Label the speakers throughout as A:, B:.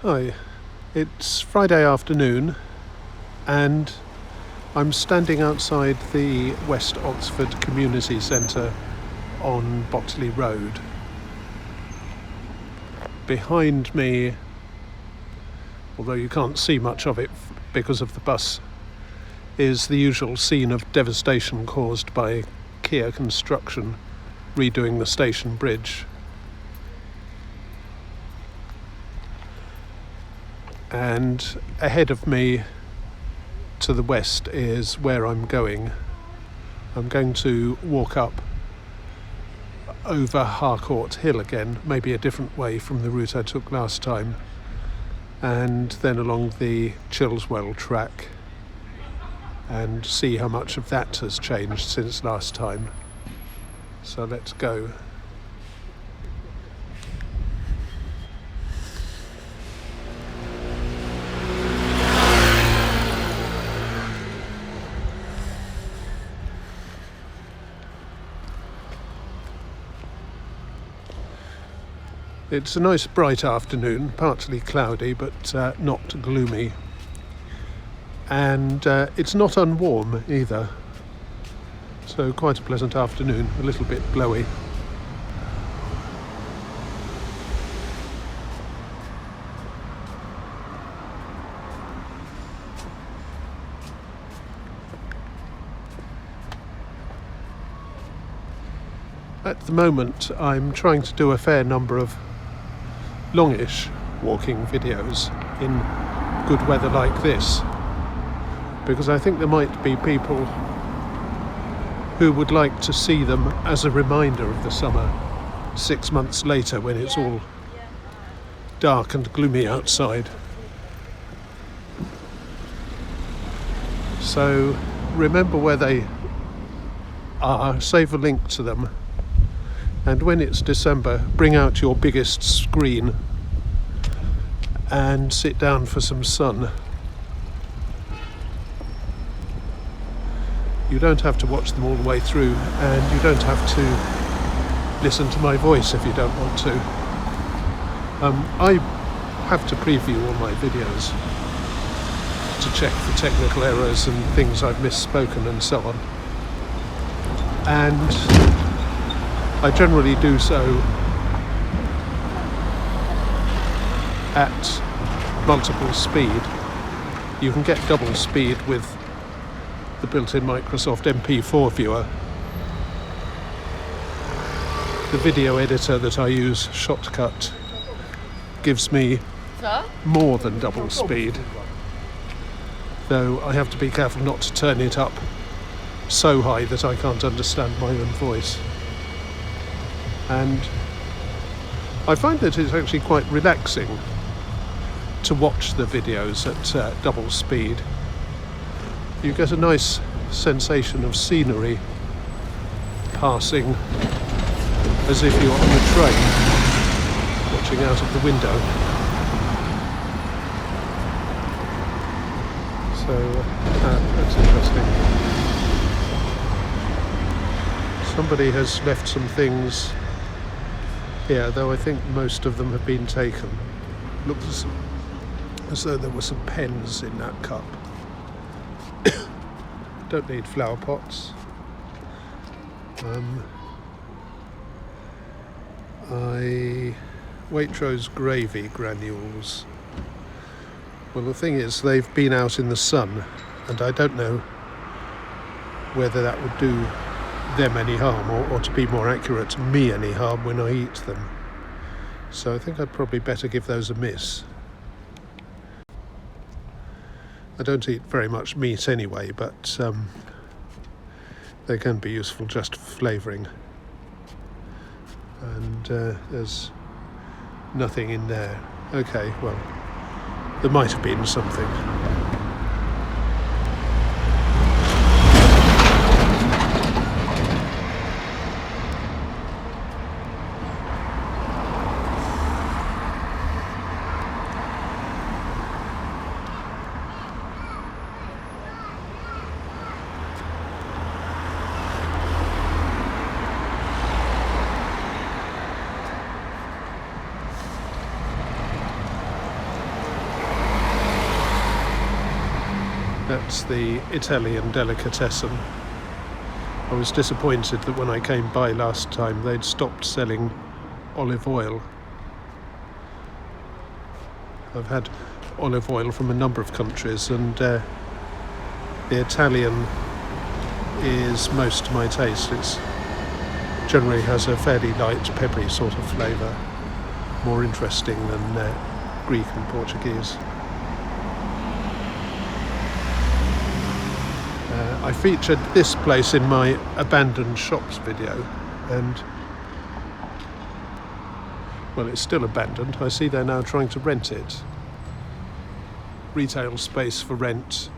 A: Hi, it's Friday afternoon and I'm standing outside the West Oxford Community Centre on Botley Road. Behind me, although you can't see much of it because of the bus, is the usual scene of devastation caused by Kia construction redoing the station bridge. And ahead of me to the west is where I'm going. I'm going to walk up over Harcourt Hill again, maybe a different way from the route I took last time, and then along the Chilswell track and see how much of that has changed since last time. So let's go. It's a nice bright afternoon, partly cloudy but not gloomy, and it's not unwarm either, so quite a pleasant afternoon, a little bit blowy. At the moment I'm trying to do a fair number of longish walking videos in good weather like this, because I think there might be people who would like to see them as a reminder of the summer 6 months later when it's all dark and gloomy outside. So remember where they are, save a link to them, and when it's December, bring out your biggest screen and sit down for some sun. You don't have to watch them all the way through, and you don't have to listen to my voice if you don't want to. I have to preview all my videos to check for technical errors and things I've misspoken and so on. And I generally do so at multiple speed. You can get double speed with the built-in Microsoft MP4 viewer. The video editor that I use, Shotcut, gives me more than double speed, though I have to be careful not to turn it up so high that I can't understand my own voice. And I find that it's actually quite relaxing to watch the videos at double speed. You get a nice sensation of scenery passing as if you're on a train, watching out of the window. So that's interesting. Somebody has left some things here, though I think most of them have been taken. Looks as though there were some pens in that cup. Don't need flower pots. Waitrose gravy granules. Well, the thing is, they've been out in the sun, and I don't know whether that would do them any harm, or to be more accurate, me any harm when I eat them. So I think I'd probably better give those a miss. I don't eat very much meat anyway, but they can be useful just for flavouring. And there's nothing in there. Okay, well, there might have been something. That's the Italian delicatessen. I was disappointed that when I came by last time they'd stopped selling olive oil. I've had olive oil from a number of countries, and the Italian is most to my taste. It generally has a fairly light, peppery sort of flavour, more interesting than Greek and Portuguese. I featured this place in my abandoned shops video, and well, it's still abandoned. I see they're now trying to rent it. Retail space for rent,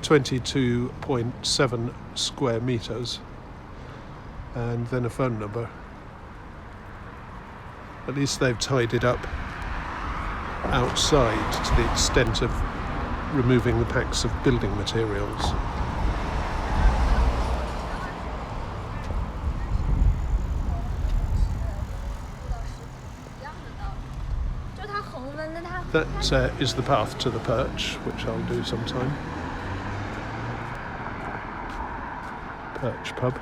A: 22.7 square metres, and then a phone number. At least they've tidied up outside to the extent of removing the packs of building materials. That is the path to the Perch, which I'll do sometime. Perch pub.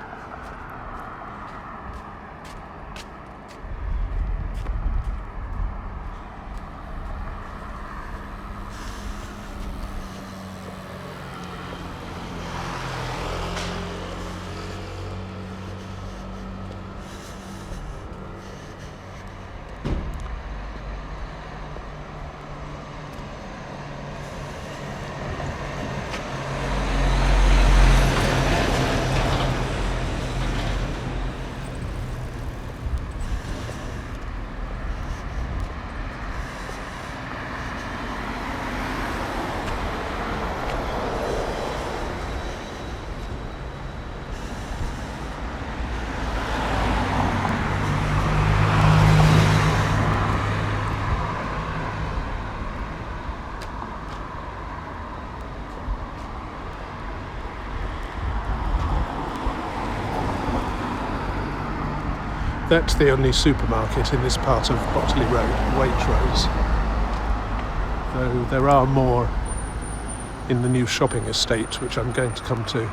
A: That's the only supermarket in this part of Botley Road, Waitrose. Though there are more in the new shopping estate, which I'm going to come to.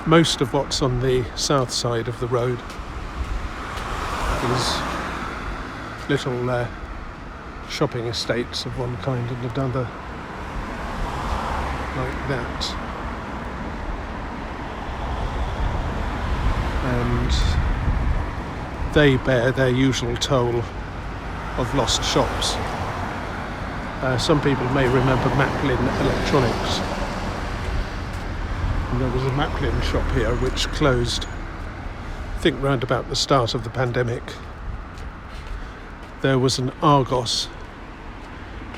A: most of what's on the south side of the road is little shopping estates of one kind and another, like that. And they bear their usual toll of lost shops. Some people may remember Maplin Electronics. And there was a Maplin shop here which closed, I think, round about the start of the pandemic. There was an Argos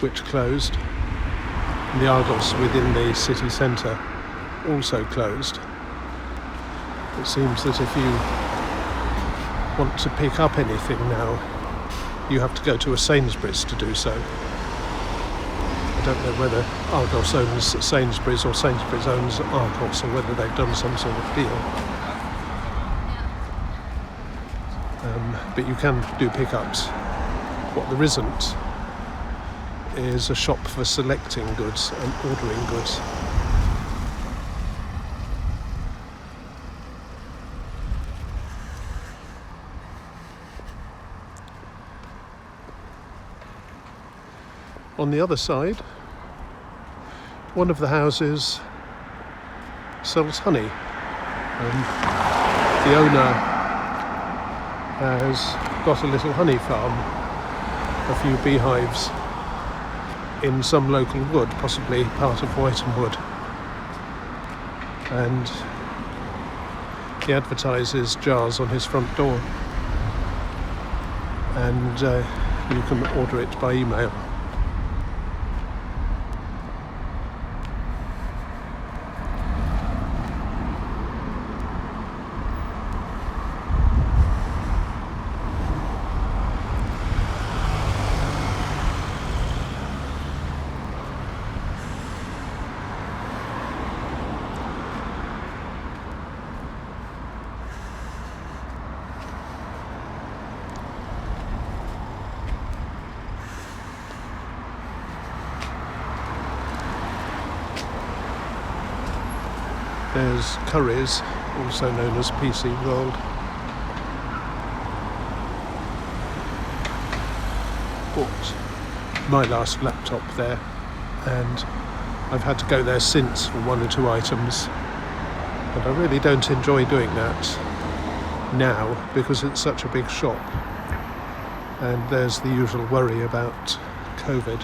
A: which closed, and the Argos within the city centre also closed. It seems that if you want to pick up anything now, you have to go to a Sainsbury's to do so. I don't know whether Argos owns Sainsbury's or Sainsbury's owns Argos, or whether they've done some sort of deal. But you can do pickups. What there isn't is a shop for selecting goods and ordering goods. On the other side, one of the houses sells honey. The owner has got a little honey farm, a few beehives in some local wood, possibly part of Whighton Wood. And he advertises jars on his front door, and you can order it by email. There's Curry's, also known as PC World. Bought my last laptop there, and I've had to go there since for one or two items, but I really don't enjoy doing that now because it's such a big shop, and there's the usual worry about COVID.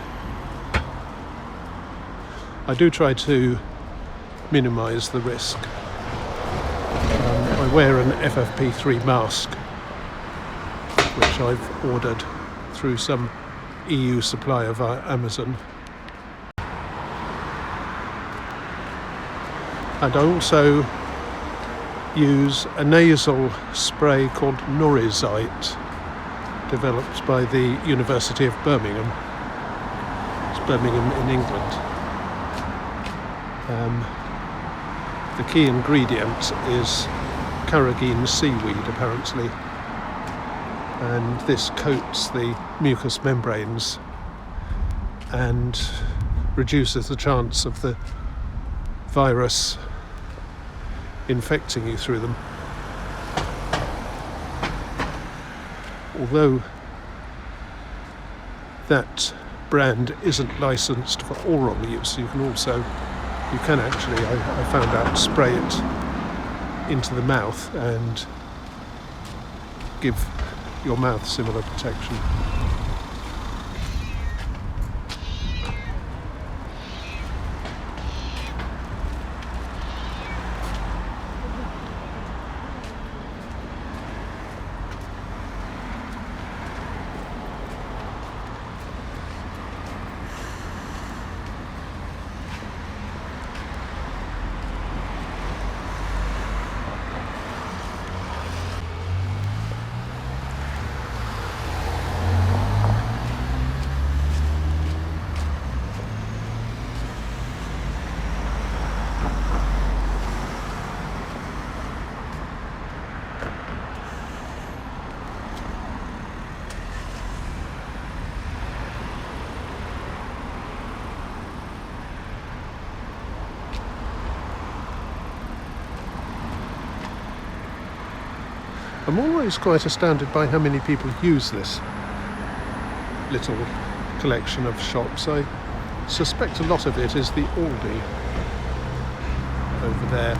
A: I do try to minimise the risk. I wear an FFP3 mask, which I've ordered through some EU supplier via Amazon. And I also use a nasal spray called Norizite, developed by the University of Birmingham. It's Birmingham in England. The key ingredient is carrageen seaweed, apparently, and this coats the mucous membranes and reduces the chance of the virus infecting you through them. Although that brand isn't licensed for oral use, you can actually, I found out, spray it into the mouth and give your mouth similar protection. I'm always quite astounded by how many people use this little collection of shops. I suspect a lot of it is the Aldi over there.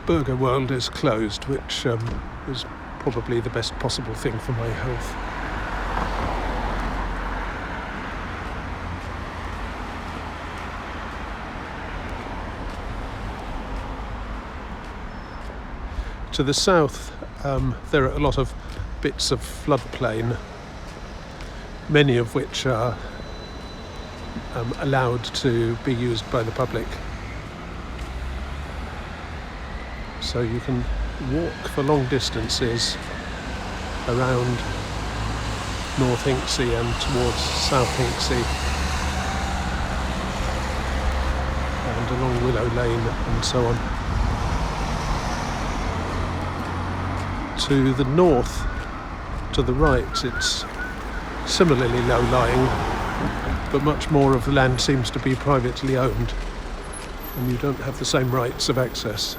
A: Burger World is closed, which is probably the best possible thing for my health. To the south, there are a lot of bits of floodplain, many of which are allowed to be used by the public. So you can walk for long distances around North Hinksey and towards South Hinksey and along Willow Lane and so on. To the north, to the right, it's similarly low-lying, but much more of the land seems to be privately owned, and you don't have the same rights of access.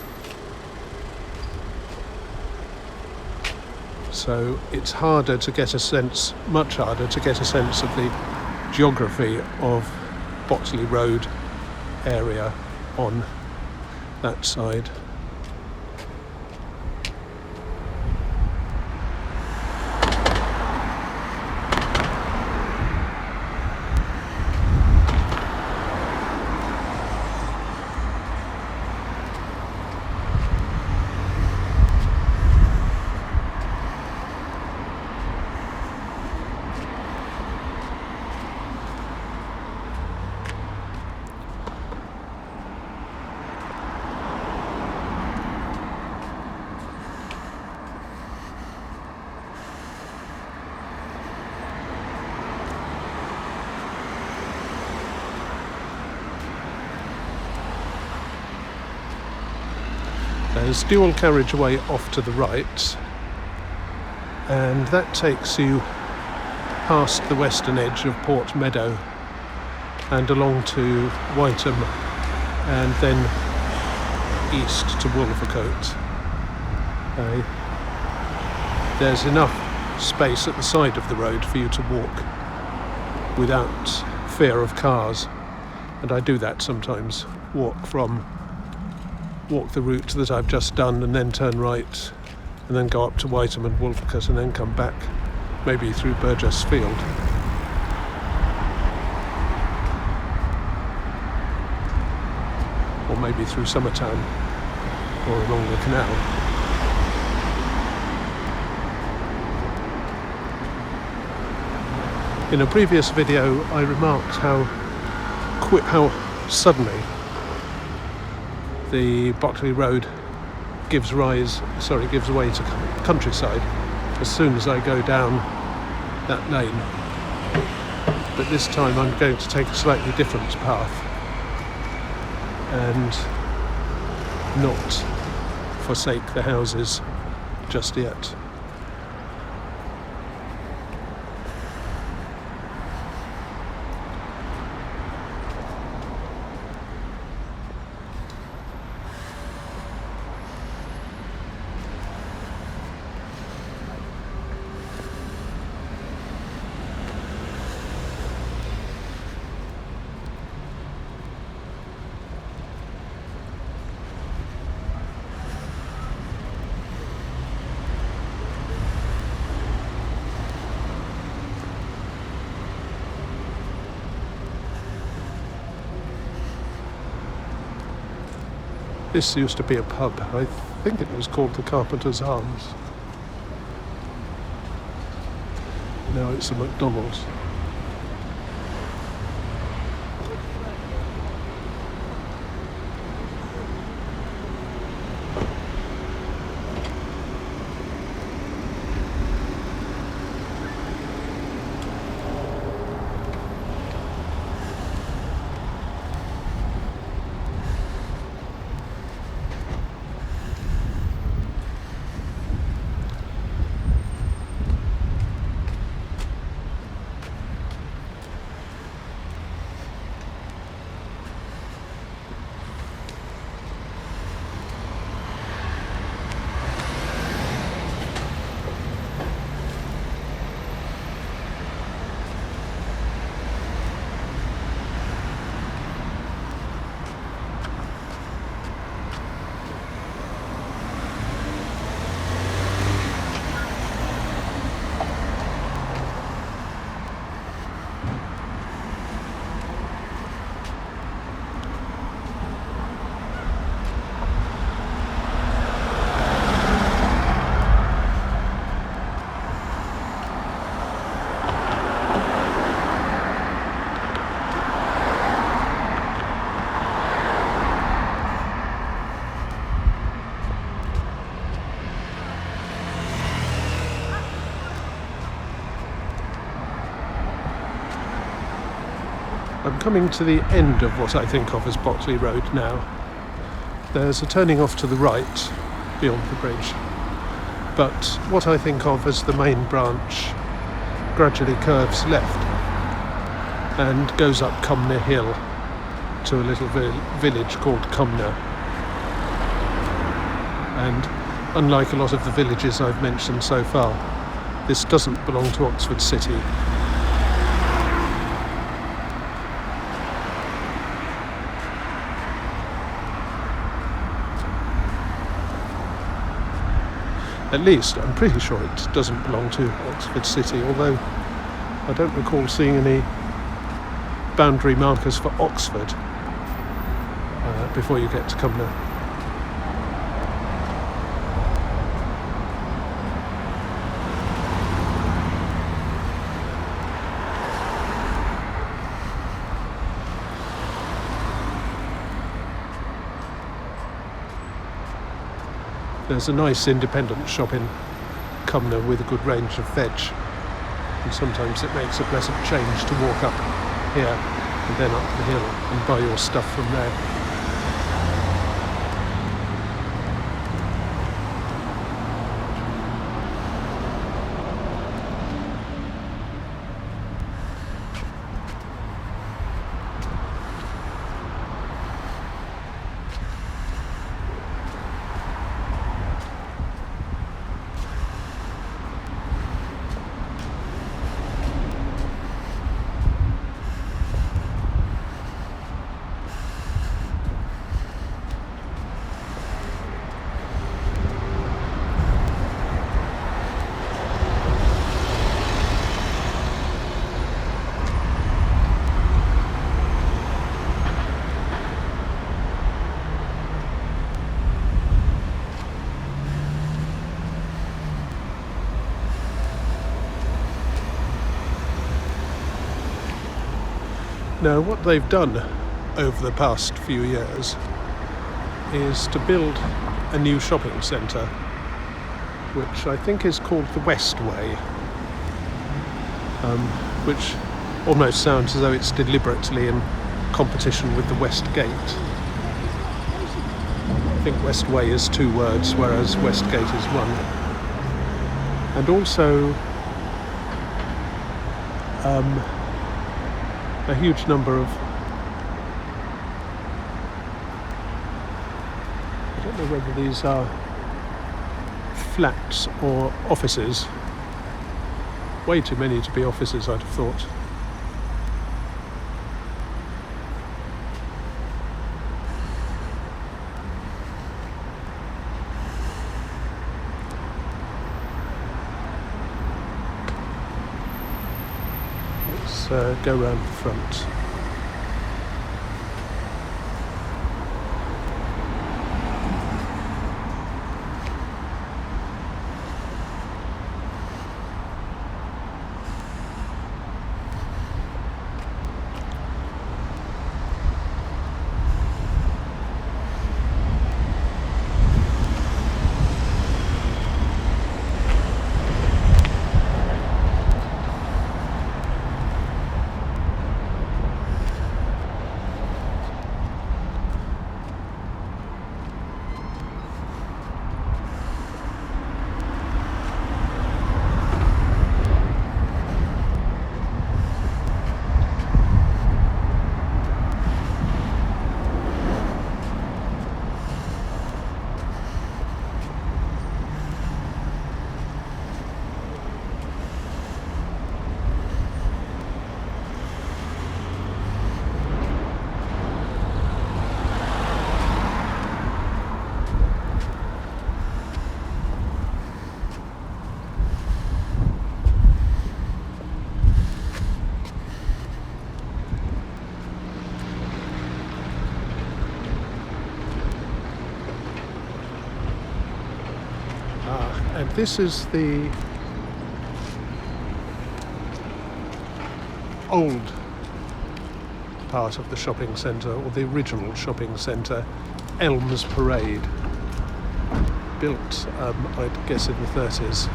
A: So it's harder to get a sense, much harder to get a sense of the geography of Botley Road area on that side. There's dual carriageway off to the right, and that takes you past the western edge of Port Meadow and along to Whiteham and then east to Wolvercote. There's enough space at the side of the road for you to walk without fear of cars, and I do that sometimes. Walk the route that I've just done and then turn right and then go up to Whiteham and Wolvercote and then come back, maybe through Burgess Field. Or maybe through Summertown or along the canal. In a previous video I remarked how suddenly the Botley Road gives way to countryside as soon as I go down that lane. But this time I'm going to take a slightly different path and not forsake the houses just yet. This used to be a pub. I think it was called the Carpenter's Arms. Now it's a McDonald's. I'm coming to the end of what I think of as Botley Road now. There's a turning off to the right beyond the bridge, but what I think of as the main branch gradually curves left and goes up Cumnor Hill to a little village called Cumnor. And unlike a lot of the villages I've mentioned so far, this doesn't belong to Oxford City. At least, I'm pretty sure it doesn't belong to Oxford City, although I don't recall seeing any boundary markers for Oxford before you get to Cumnor. There's a nice independent shop in Cumnor with a good range of veg, and sometimes it makes a pleasant change to walk up here and then up the hill and buy your stuff from there. Now, what they've done over the past few years is to build a new shopping centre, which I think is called the West Way, which almost sounds as though it's deliberately in competition with the West Gate. I think West Way is 2 words, whereas West Gate is 1. And also a huge number of, I don't know whether these are flats or offices. Way too many to be offices, I'd have thought. Go round the front. And this is the old part of the shopping centre, or the original shopping centre, Elms Parade, built, I'd guess, in the 30s.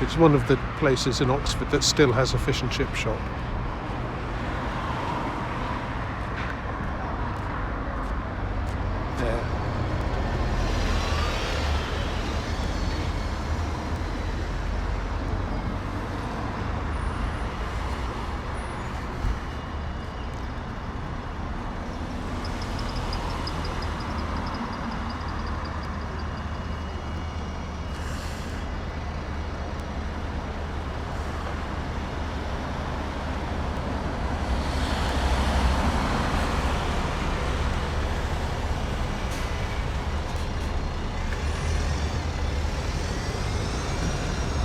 A: It's one of the places in Oxford that still has a fish and chip shop. There.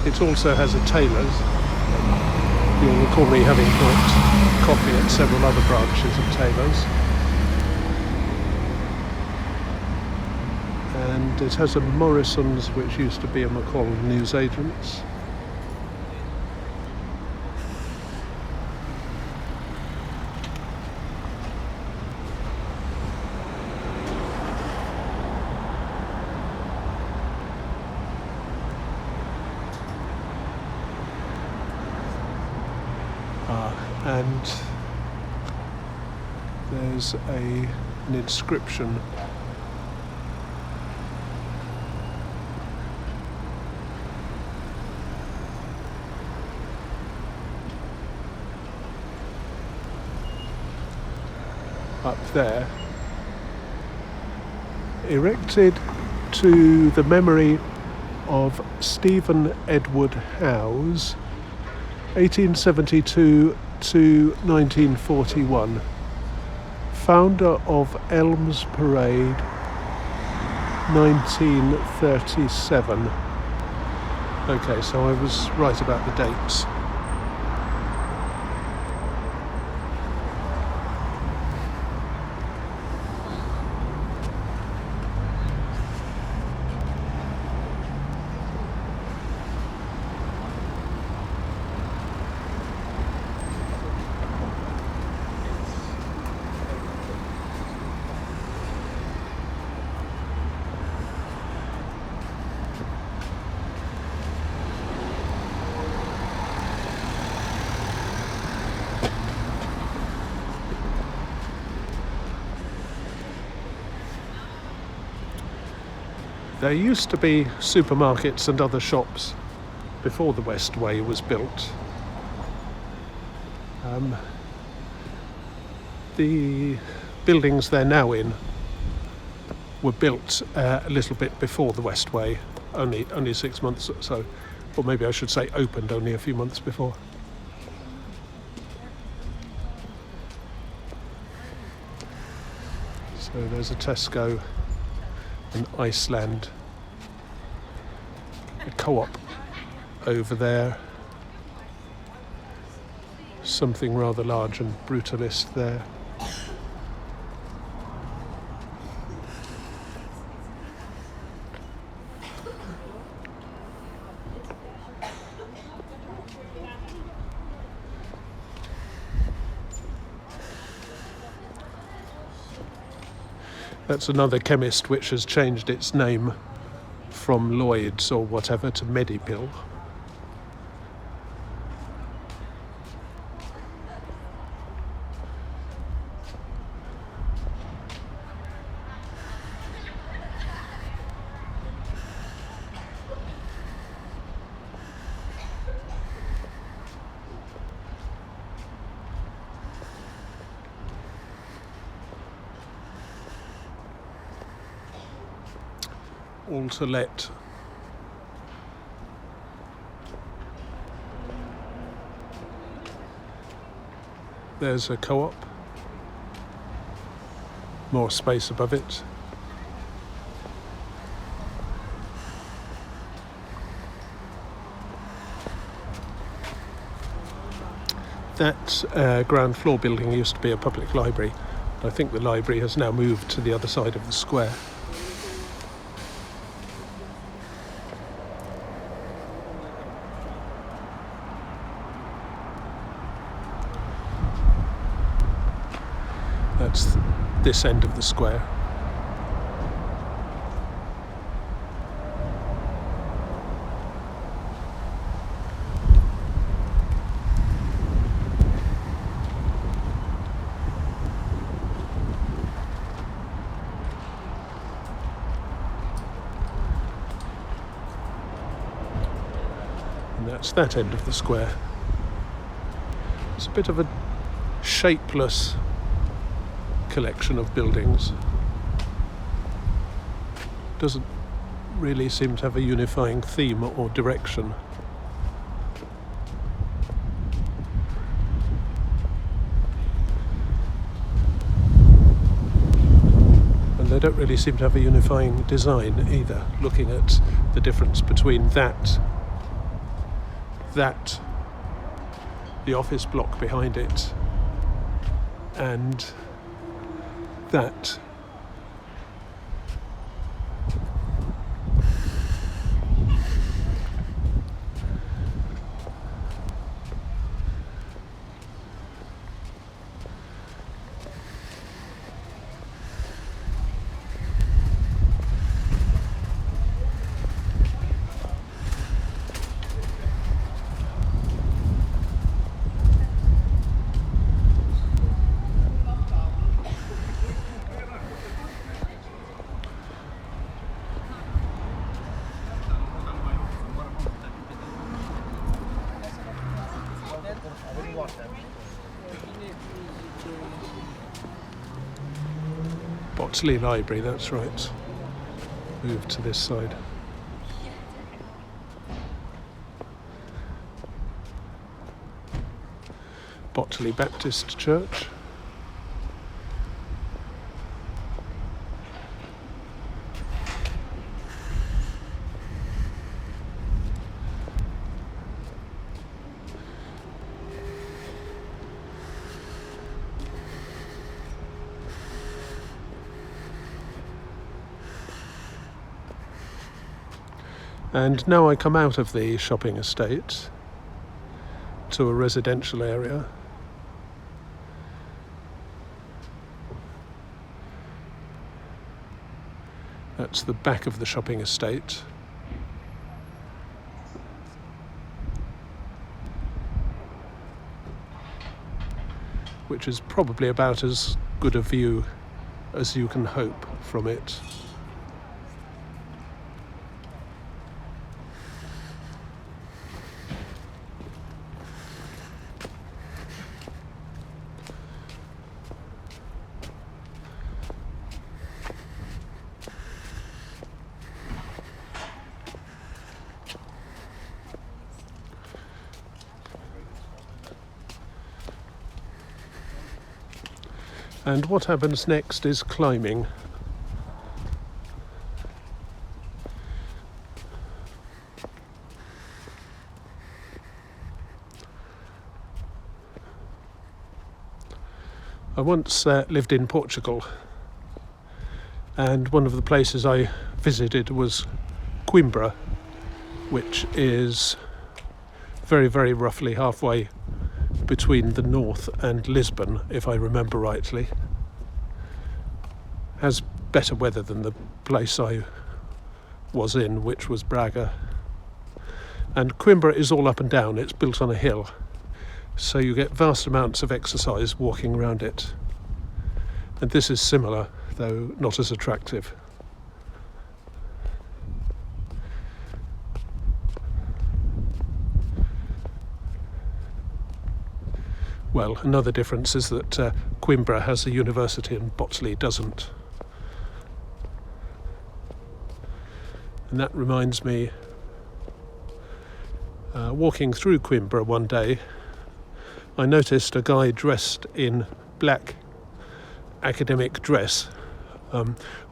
A: It also has a tailor's. You'll recall me having bought coffee at several other branches of tailor's. And it has a Morrison's, which used to be a McCall newsagent's. And there's an inscription up there, erected to the memory of Stephen Edward Howes, 1872 to 1941, founder of Elms Parade, 1937. Okay, so I was right about the dates. There used to be supermarkets and other shops before the West Way was built. The buildings they're now in were built a little bit before the West Way, only 6 months or so, or maybe I should say opened only a few months before. So there's a Tesco, an Iceland, a co-op over there, something rather large and brutalist there. That's another chemist which has changed its name from Lloyd's or whatever to Medipill. All to let. There's a co-op, more space above it. That ground floor building used to be a public library. I think the library has now moved to the other side of the square. That's this end of the square. And that's that end of the square. It's a bit of a shapeless collection of buildings. Doesn't really seem to have a unifying theme or direction. And they don't really seem to have a unifying design either, looking at the difference between that, the office block behind it, and that. Botley Library, that's right. Move to this side. Botley Baptist Church. And now I come out of the shopping estate to a residential area. That's the back of the shopping estate. Which is probably about as good a view as you can hope from it. And what happens next is climbing. I once lived in Portugal, and one of the places I visited was Coimbra, which is very, very roughly halfway between the north and Lisbon, if I remember rightly. Has better weather than the place I was in, which was Braga. And Coimbra is all up and down, it's built on a hill, so you get vast amounts of exercise walking around it. And this is similar, though not as attractive. Well, another difference is that Coimbra has a university and Botley doesn't. And that reminds me, walking through Coimbra one day, I noticed a guy dressed in black academic dress.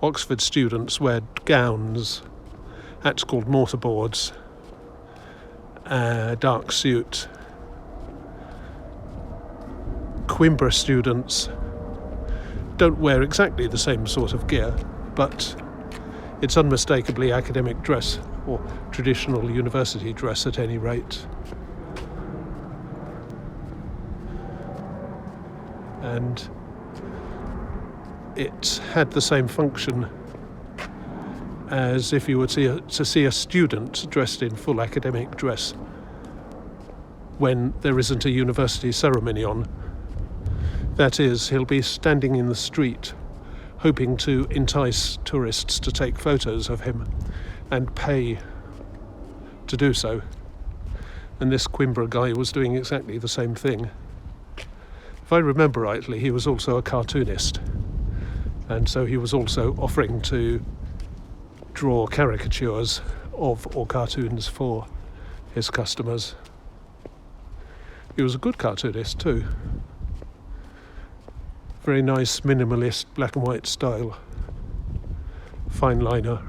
A: Oxford students wear gowns, hats called mortarboards, dark suit, Coimbra students don't wear exactly the same sort of gear, but it's unmistakably academic dress, or traditional university dress at any rate. And it had the same function as if you were to see a student dressed in full academic dress when there isn't a university ceremony on. That is, he'll be standing in the street hoping to entice tourists to take photos of him and pay to do so. And this Coimbra guy was doing exactly the same thing. If I remember rightly, he was also a cartoonist, and so he was also offering to draw caricatures of or cartoons for his customers. He was a good cartoonist too. Very nice minimalist black and white style, fine liner.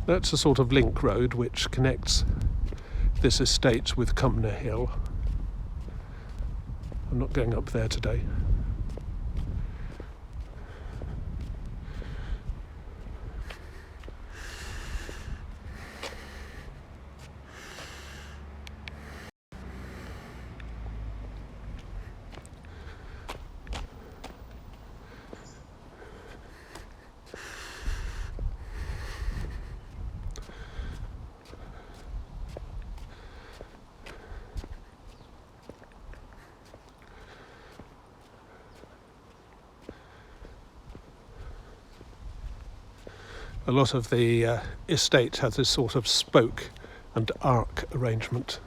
A: That's a sort of link road which connects this estate with Cumnor Hill. I'm not going up there today. A lot of the estate has this sort of spoke and arc arrangement.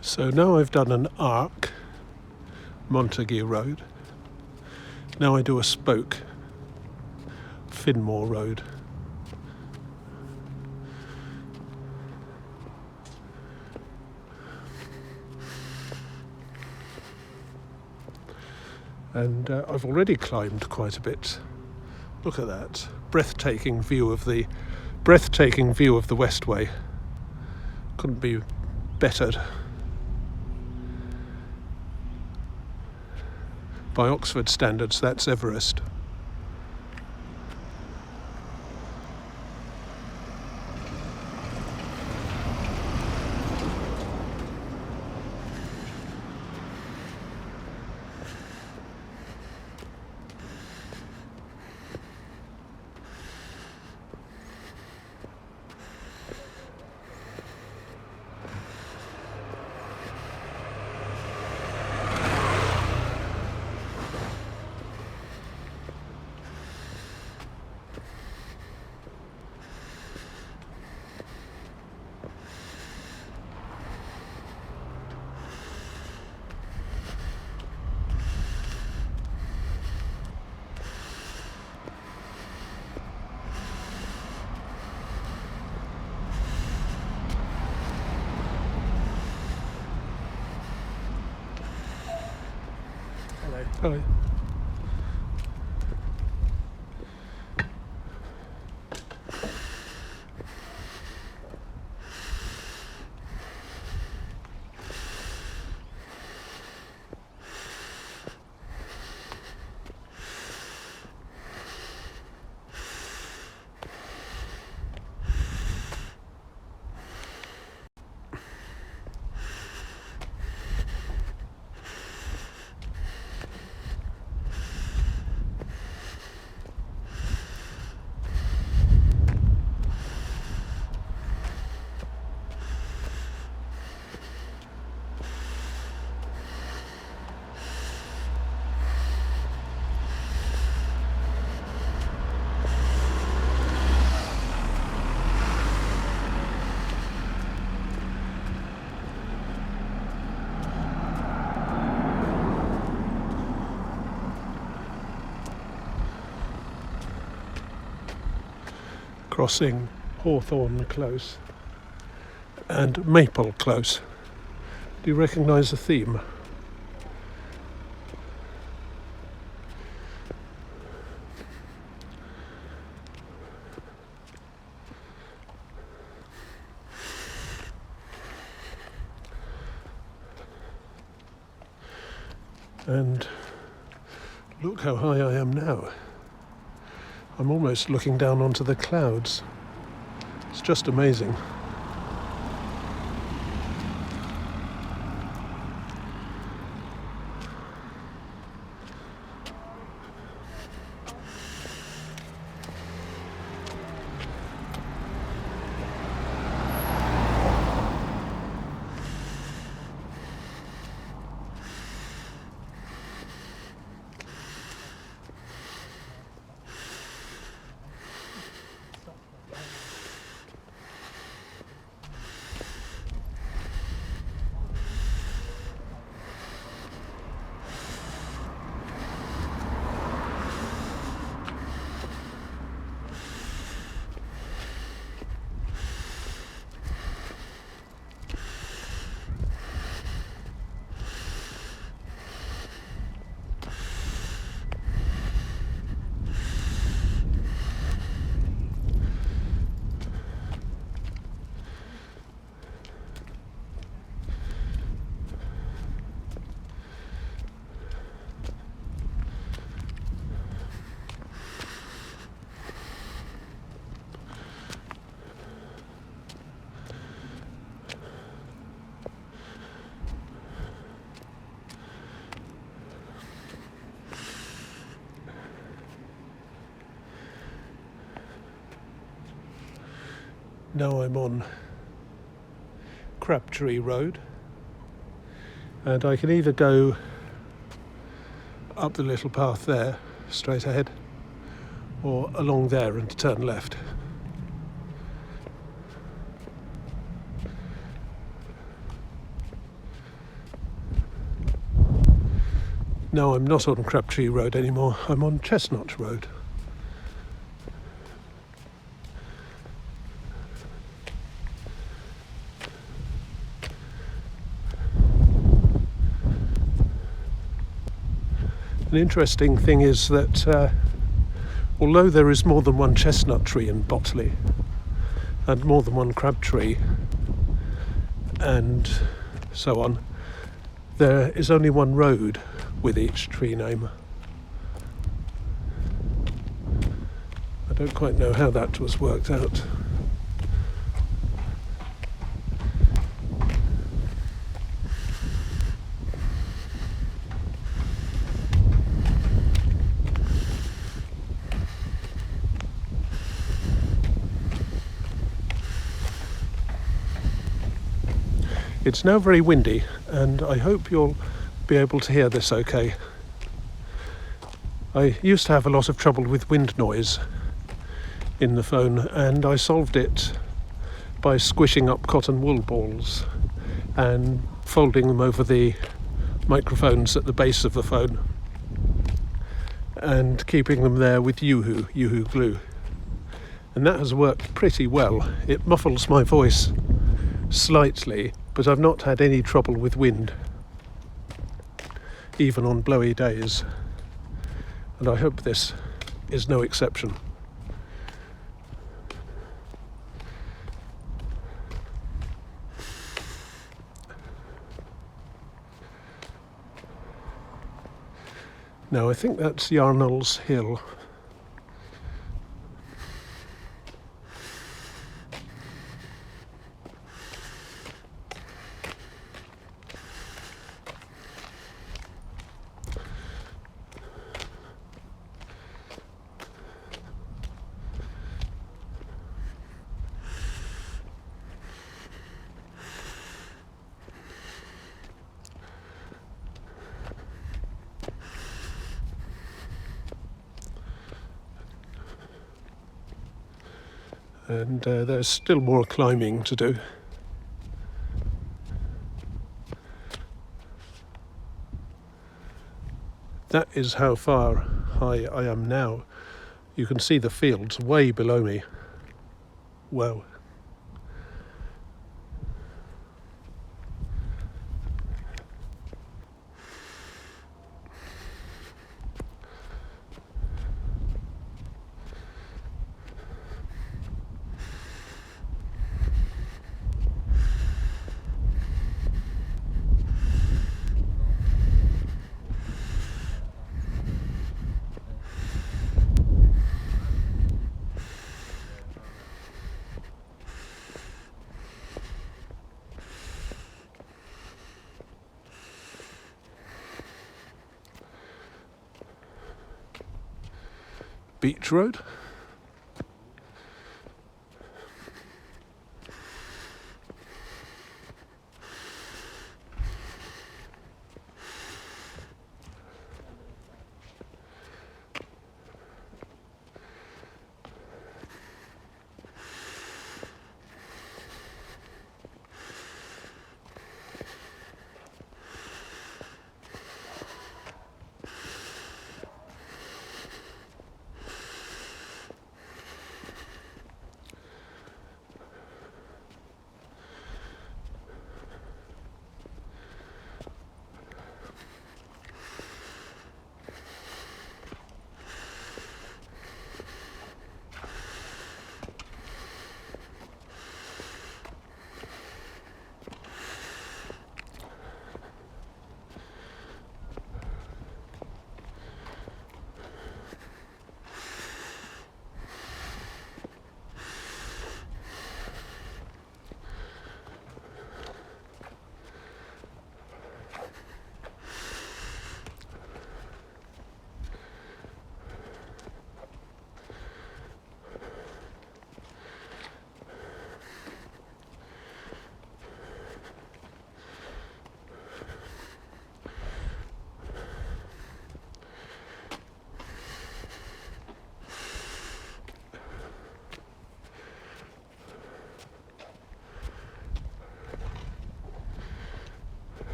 A: So now I've done an arc, Montague Road. Now I do a spoke, Finmore Road. And I've already climbed quite a bit. Look at that breathtaking view of the Westway. Couldn't be bettered. By Oxford standards, that's Everest. Hi. Crossing Hawthorne Close and Maple Close. Do you recognise the theme? And look how high I am now. I'm almost looking down onto the clouds. It's just amazing. Now I'm on Crabtree Road, and I can either go up the little path there, straight ahead, or along there and turn left. No, I'm not on Crabtree Road anymore, I'm on Chestnut Road. An interesting thing is that although there is more than one chestnut tree in Botley and more than one crab tree and so on, there is only one road with each tree name. I don't quite know how that was worked out. It's now very windy, and I hope you'll be able to hear this okay. I used to have a lot of trouble with wind noise in the phone, and I solved it by squishing up cotton wool balls and folding them over the microphones at the base of the phone and keeping them there with Yoo-hoo glue. And that has worked pretty well. It muffles my voice slightly, but I've not had any trouble with wind. even on blowy days, and I hope this is no exception. Now I think that's Arnolds Hill. And there's still more climbing to do. That is how far high I am now. You can see the fields way below me. Wow. Beach Road.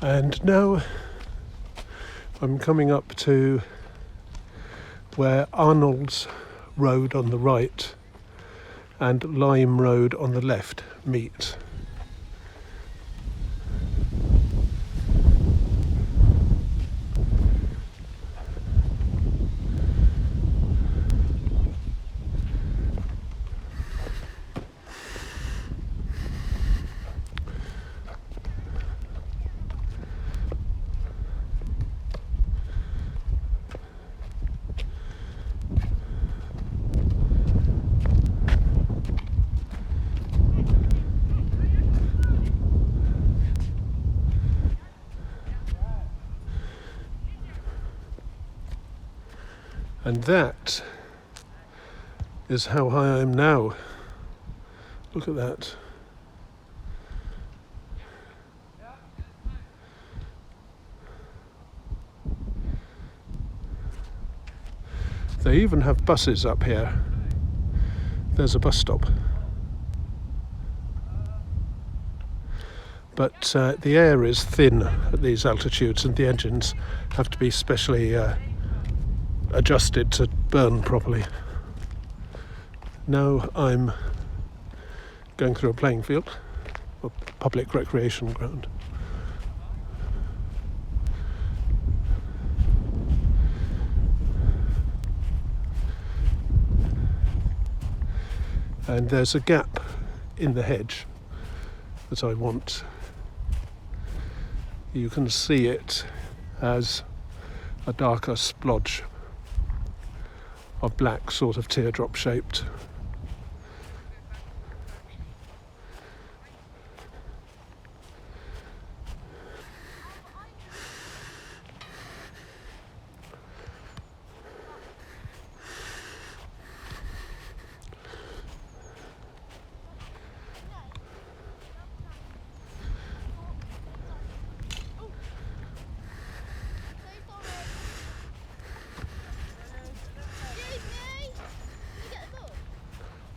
A: And now I'm coming up to where Arnolds Road on the right and Lime Road on the left meet. And that is how high I am now. Look at that. They even have buses up here. There's a bus stop. But the air is thin at these altitudes and the engines have to be specially adjusted to burn properly. Now I'm going through a playing field, a public recreation ground. And there's a gap in the hedge that I want. You can see it as a darker splodge of black, sort of teardrop shaped.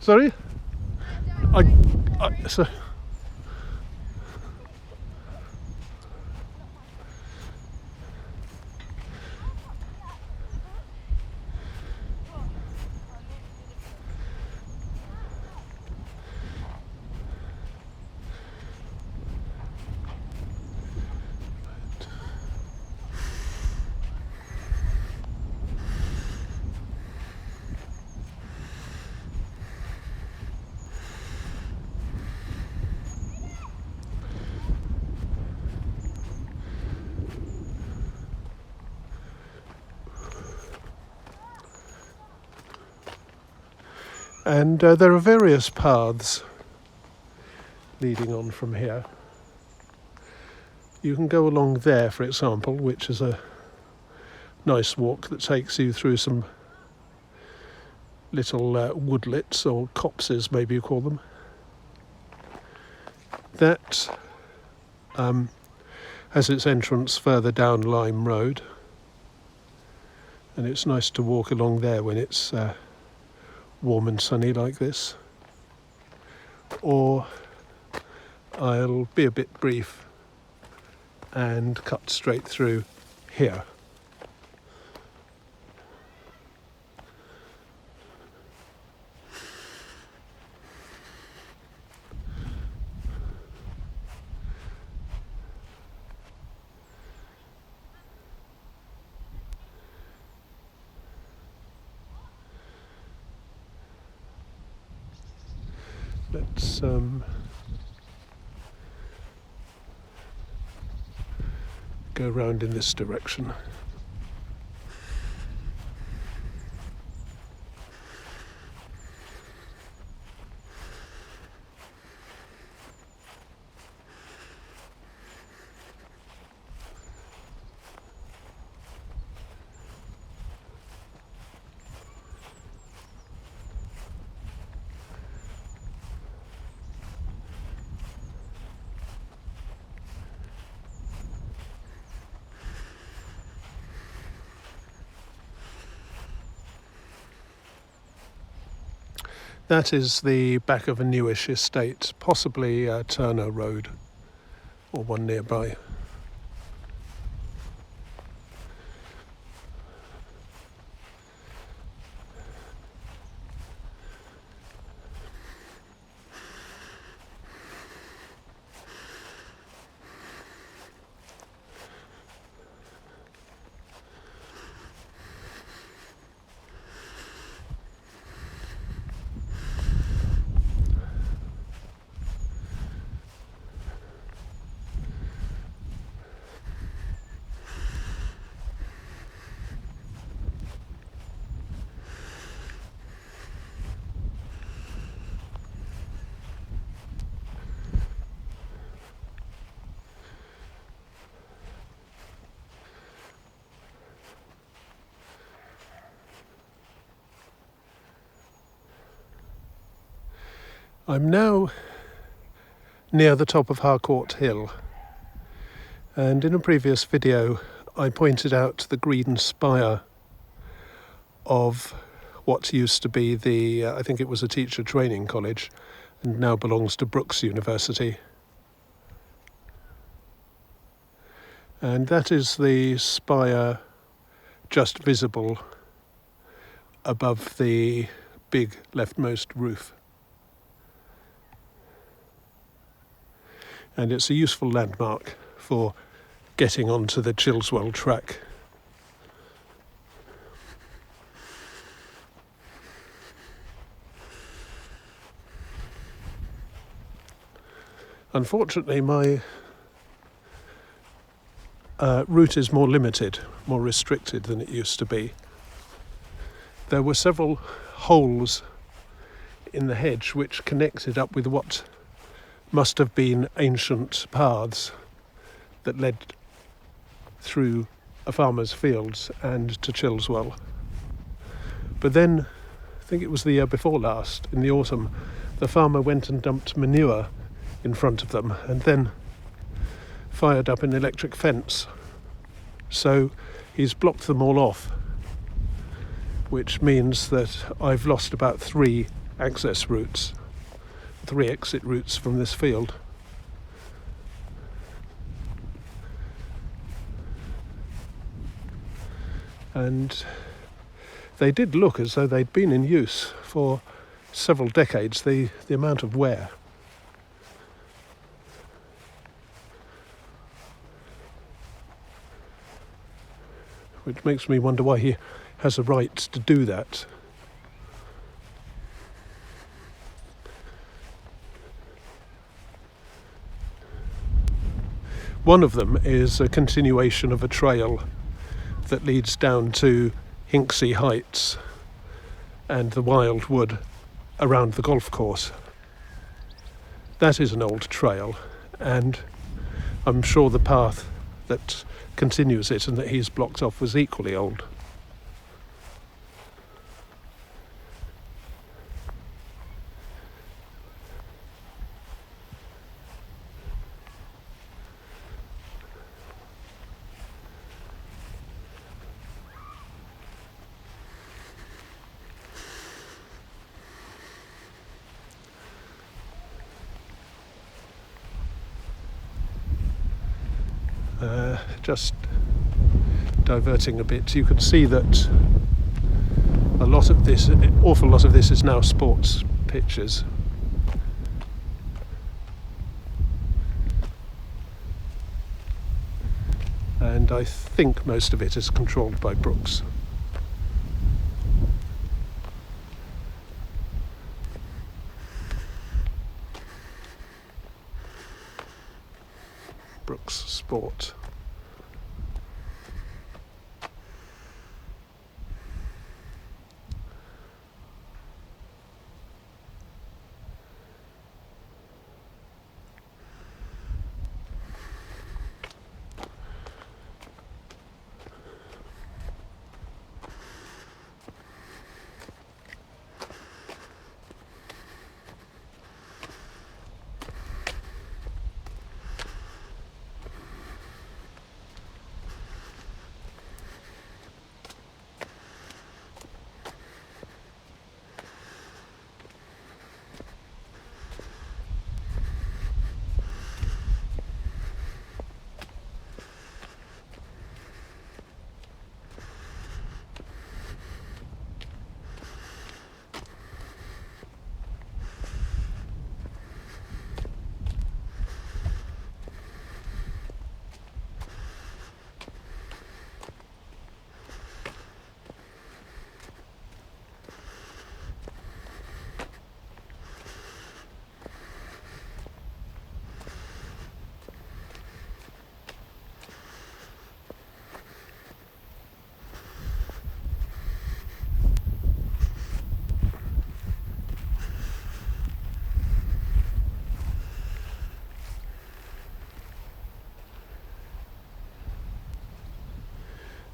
A: Sorry? So And there are various paths leading on from here. You can go along there, for example, which is a nice walk that takes you through some little woodlets, or copses maybe you call them. That has its entrance further down Lime Road, and it's nice to walk along there when it's warm and sunny like this. Or I'll be a bit brief and cut straight through here. Let's go round in this direction. That is the back of a newish estate, possibly Turner Road or one nearby. I'm now near the top of Harcourt Hill, and in a previous video I pointed out the green spire of what used to be I think it was a teacher training college, and now belongs to Brookes University. And that is the spire just visible above the big leftmost roof. And it's a useful landmark for getting onto the Chilswell track. Unfortunately, my route is more limited, more restricted than it used to be. There were several holes in the hedge which connected up with what must have been ancient paths that led through a farmer's fields and to Chilswell. But then, I think it was the year before last, in the autumn, the farmer went and dumped manure in front of them and then fired up an electric fence. So he's blocked them all off, which means that I've lost about 3 access routes, 3 exit routes from this field. And they did look as though they'd been in use for several decades, the amount of wear. Which makes me wonder why he has a right to do that. One of them is a continuation of a trail that leads down to Hinksey Heights and the wildwood around the golf course. That is an old trail, and I'm sure the path that continues it and that he's blocked off was equally old. Just diverting a bit, you can see that an awful lot of this is now sports pitches. And I think most of it is controlled by Brookes. Brookes Sport.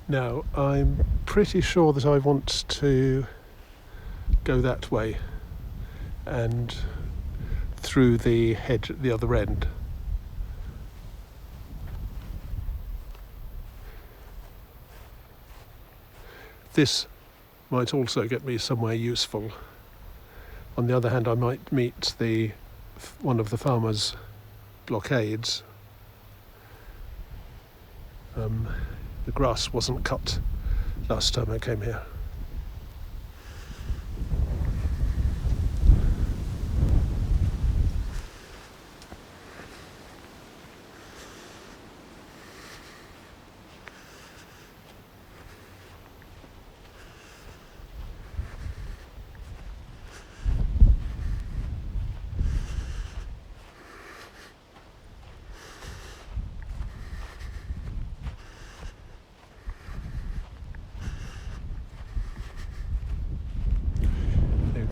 A: Now, I'm pretty sure that I want to go that way and through the hedge at the other end. This might also get me somewhere useful. On the other hand, I might meet one of the farmers' blockades. The grass wasn't cut last time I came here.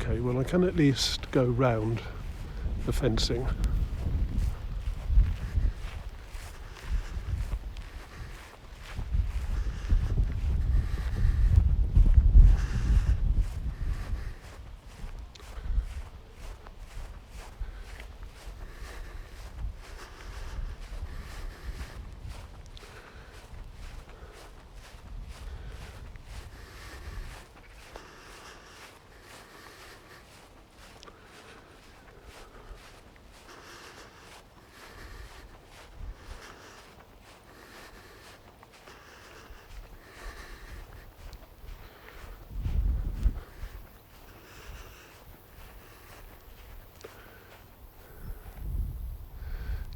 A: Okay, well I can at least go round the fencing.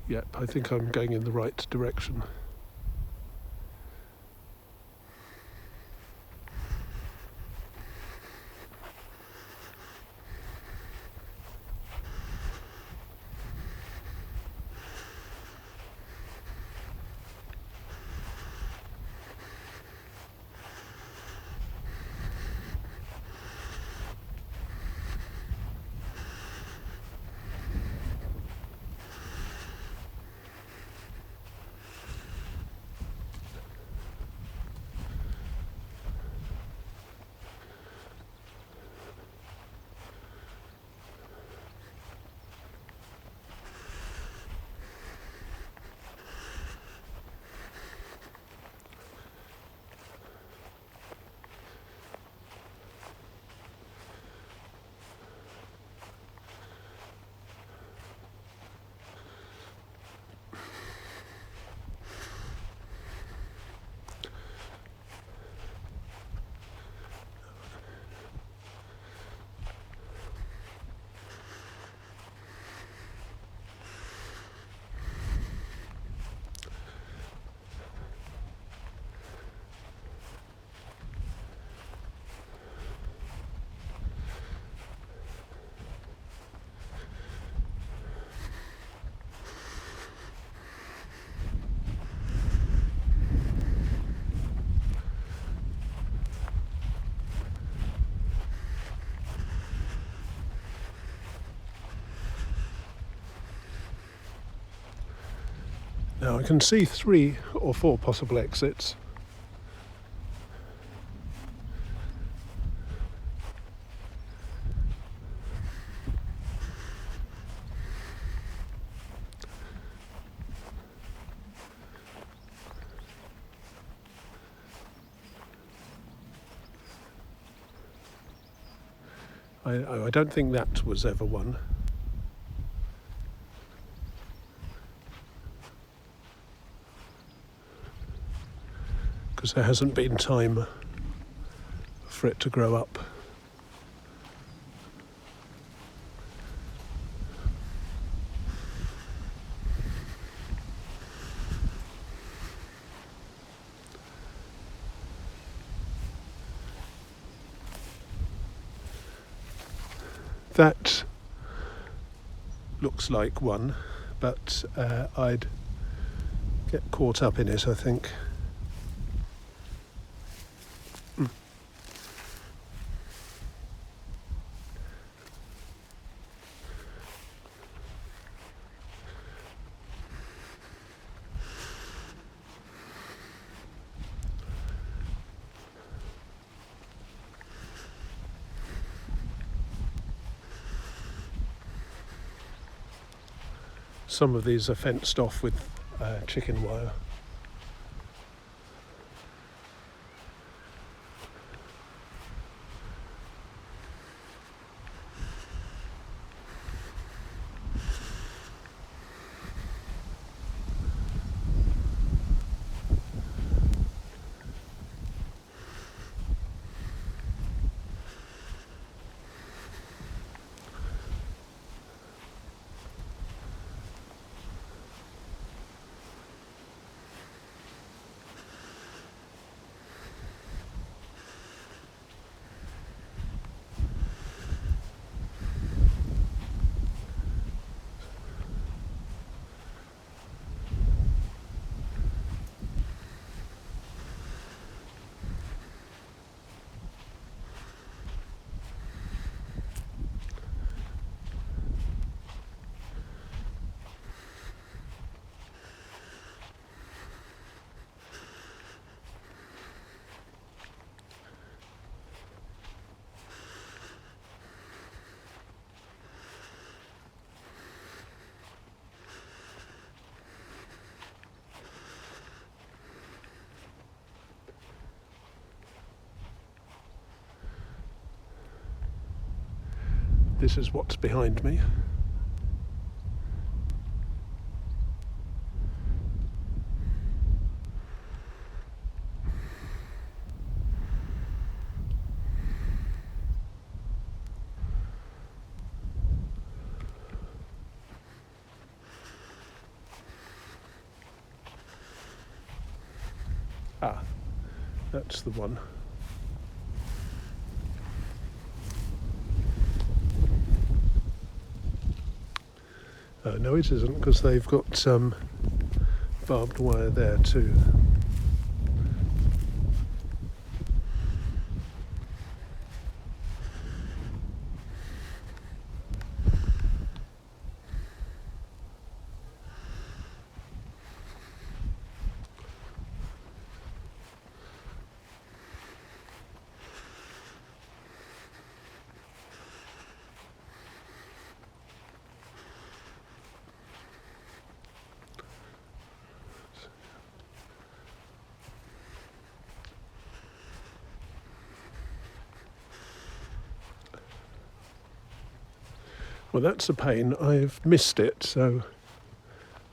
A: Yep, I think I'm going in the right direction. Now I can see 3 or 4 possible exits. I don't think that was ever one. Because there hasn't been time for it to grow up. That looks like one, but I'd get caught up in it, I think. Some of these are fenced off with chicken wire. This is what's behind me. Ah, that's the one. No, it isn't, because they've got some barbed wire there too. Well, that's a pain. I've missed it, so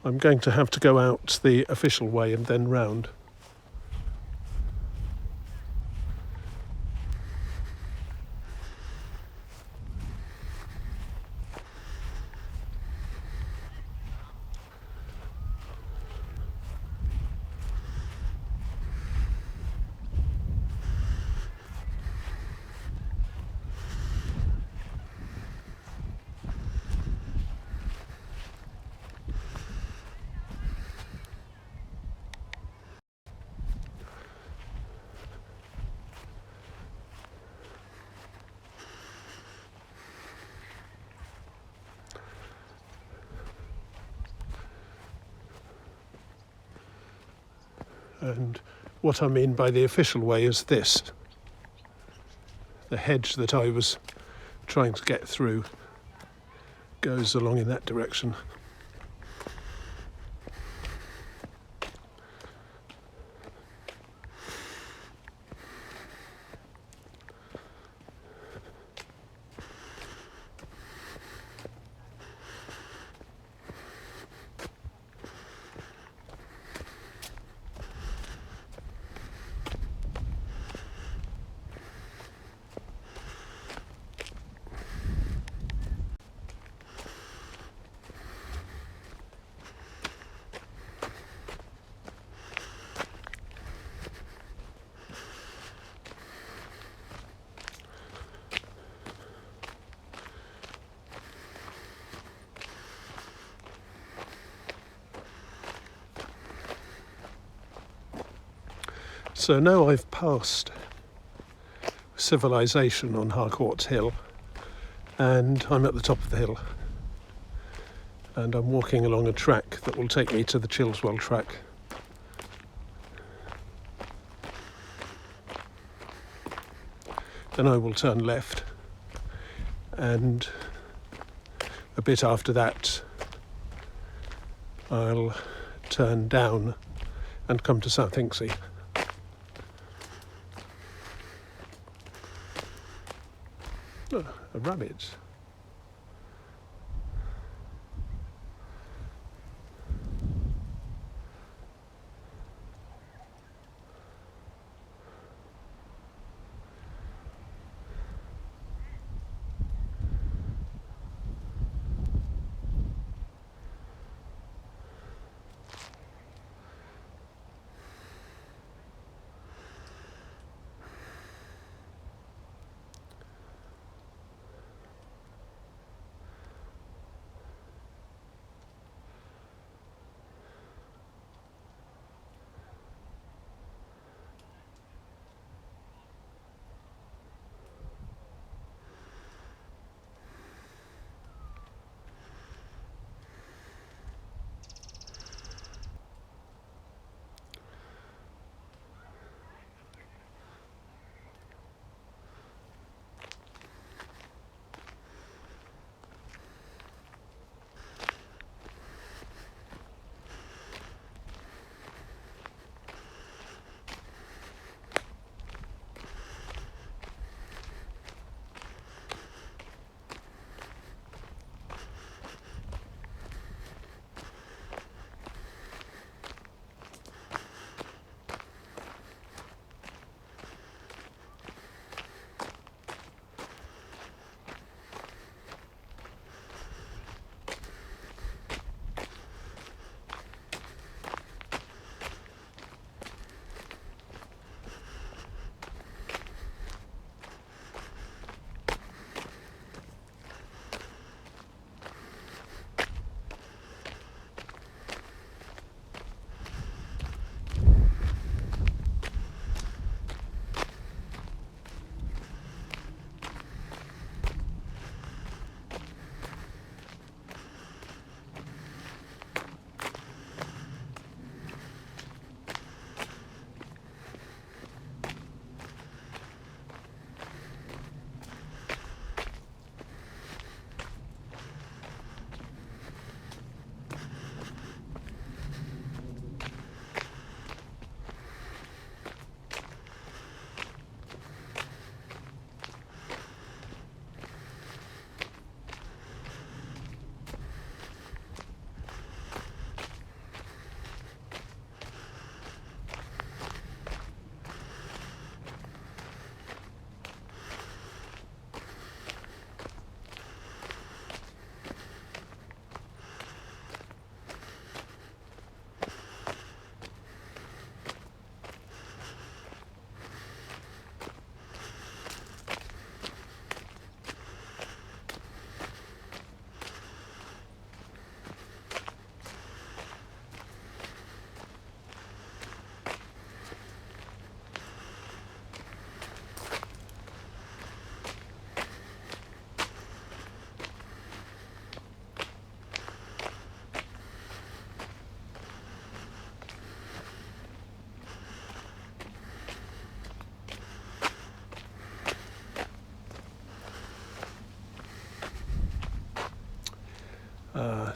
A: I'm going to have to go out the official way and then round. And what I mean by the official way is this. The hedge that I was trying to get through goes along in that direction. So now I've passed civilization on Harcourt Hill, and I'm at the top of the hill, and I'm walking along a track that will take me to the Chilswell track. Then I will turn left, and a bit after that I'll turn down and come to South Hinksey. Oh, a rabbit.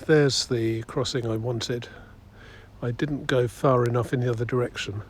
A: there's the crossing I wanted. I didn't go far enough in the other direction.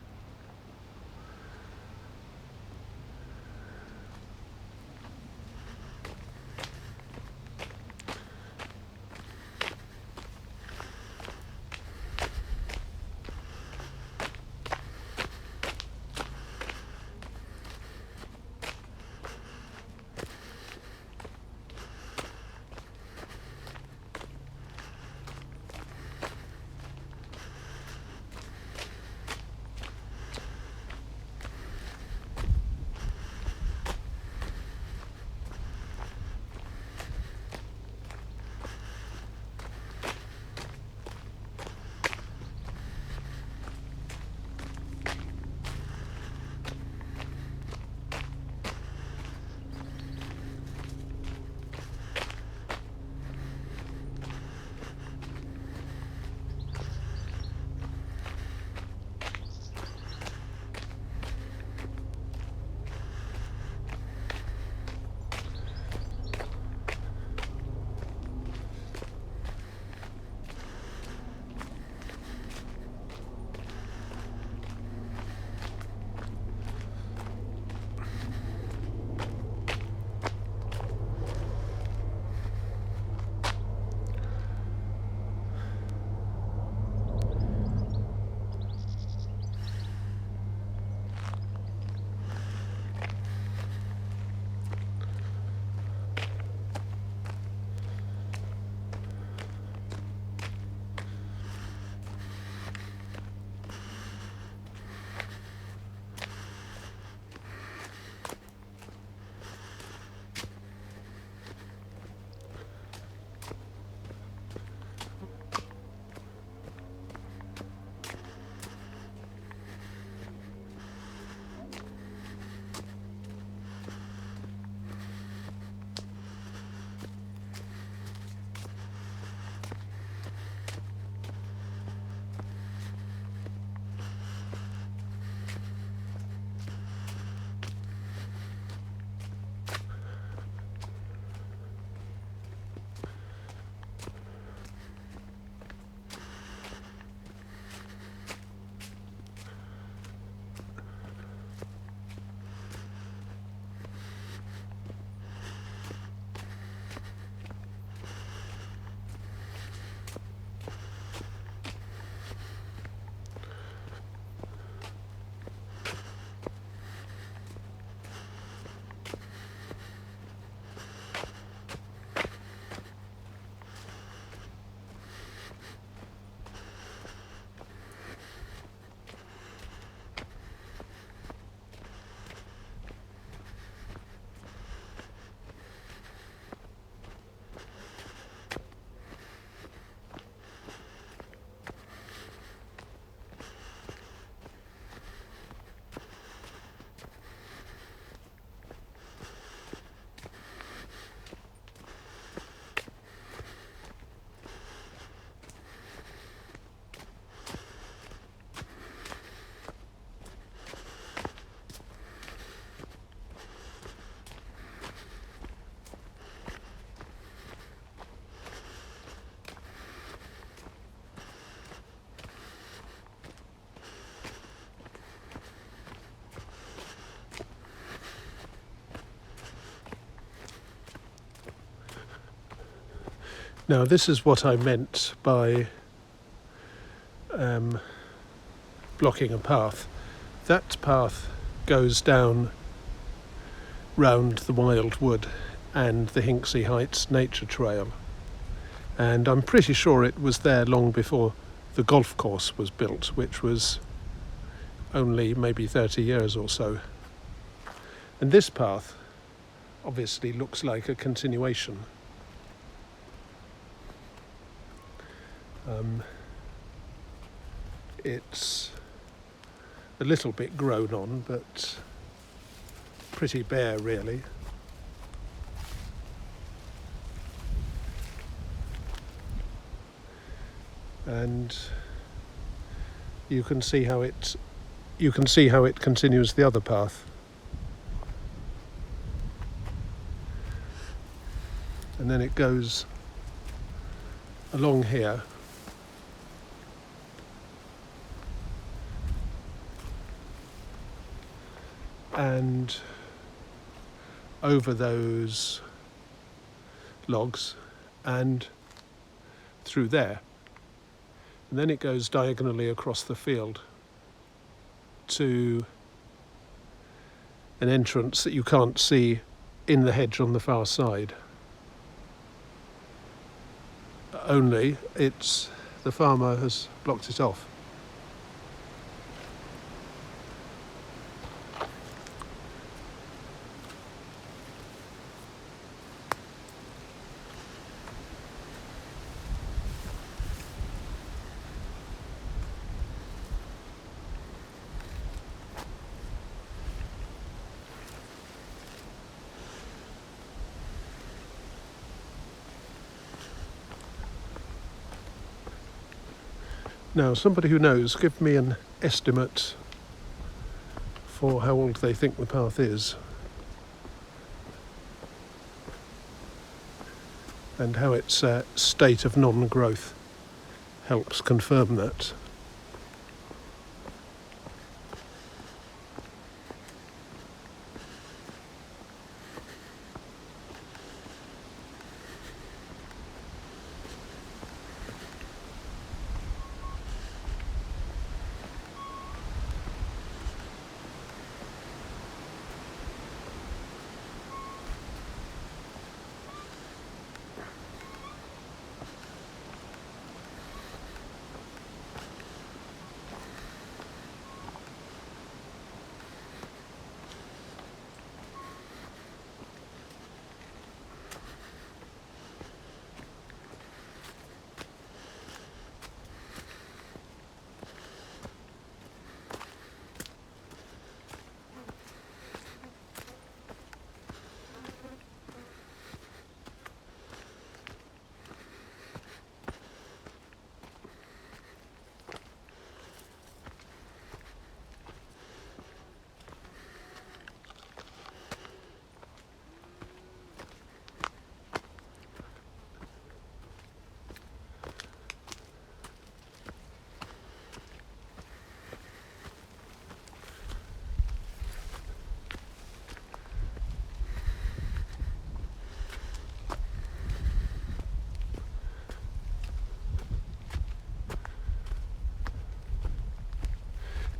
A: Now, this is what I meant by blocking a path. That path goes down round the Wild Wood and the Hinksey Heights Nature Trail. And I'm pretty sure it was there long before the golf course was built, which was only maybe 30 years or so. And this path obviously looks like a continuation. It's a little bit grown on, but pretty bare really. And you can see how it continues the other path. And then it goes along here, and over those logs and through there. And then it goes diagonally across the field to an entrance that you can't see in the hedge on the far side. Only the farmer has blocked it off. Now, somebody who knows, give me an estimate for how old they think the path is and how its state of non-growth helps confirm that.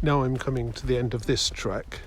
A: Now I'm coming to the end of this track.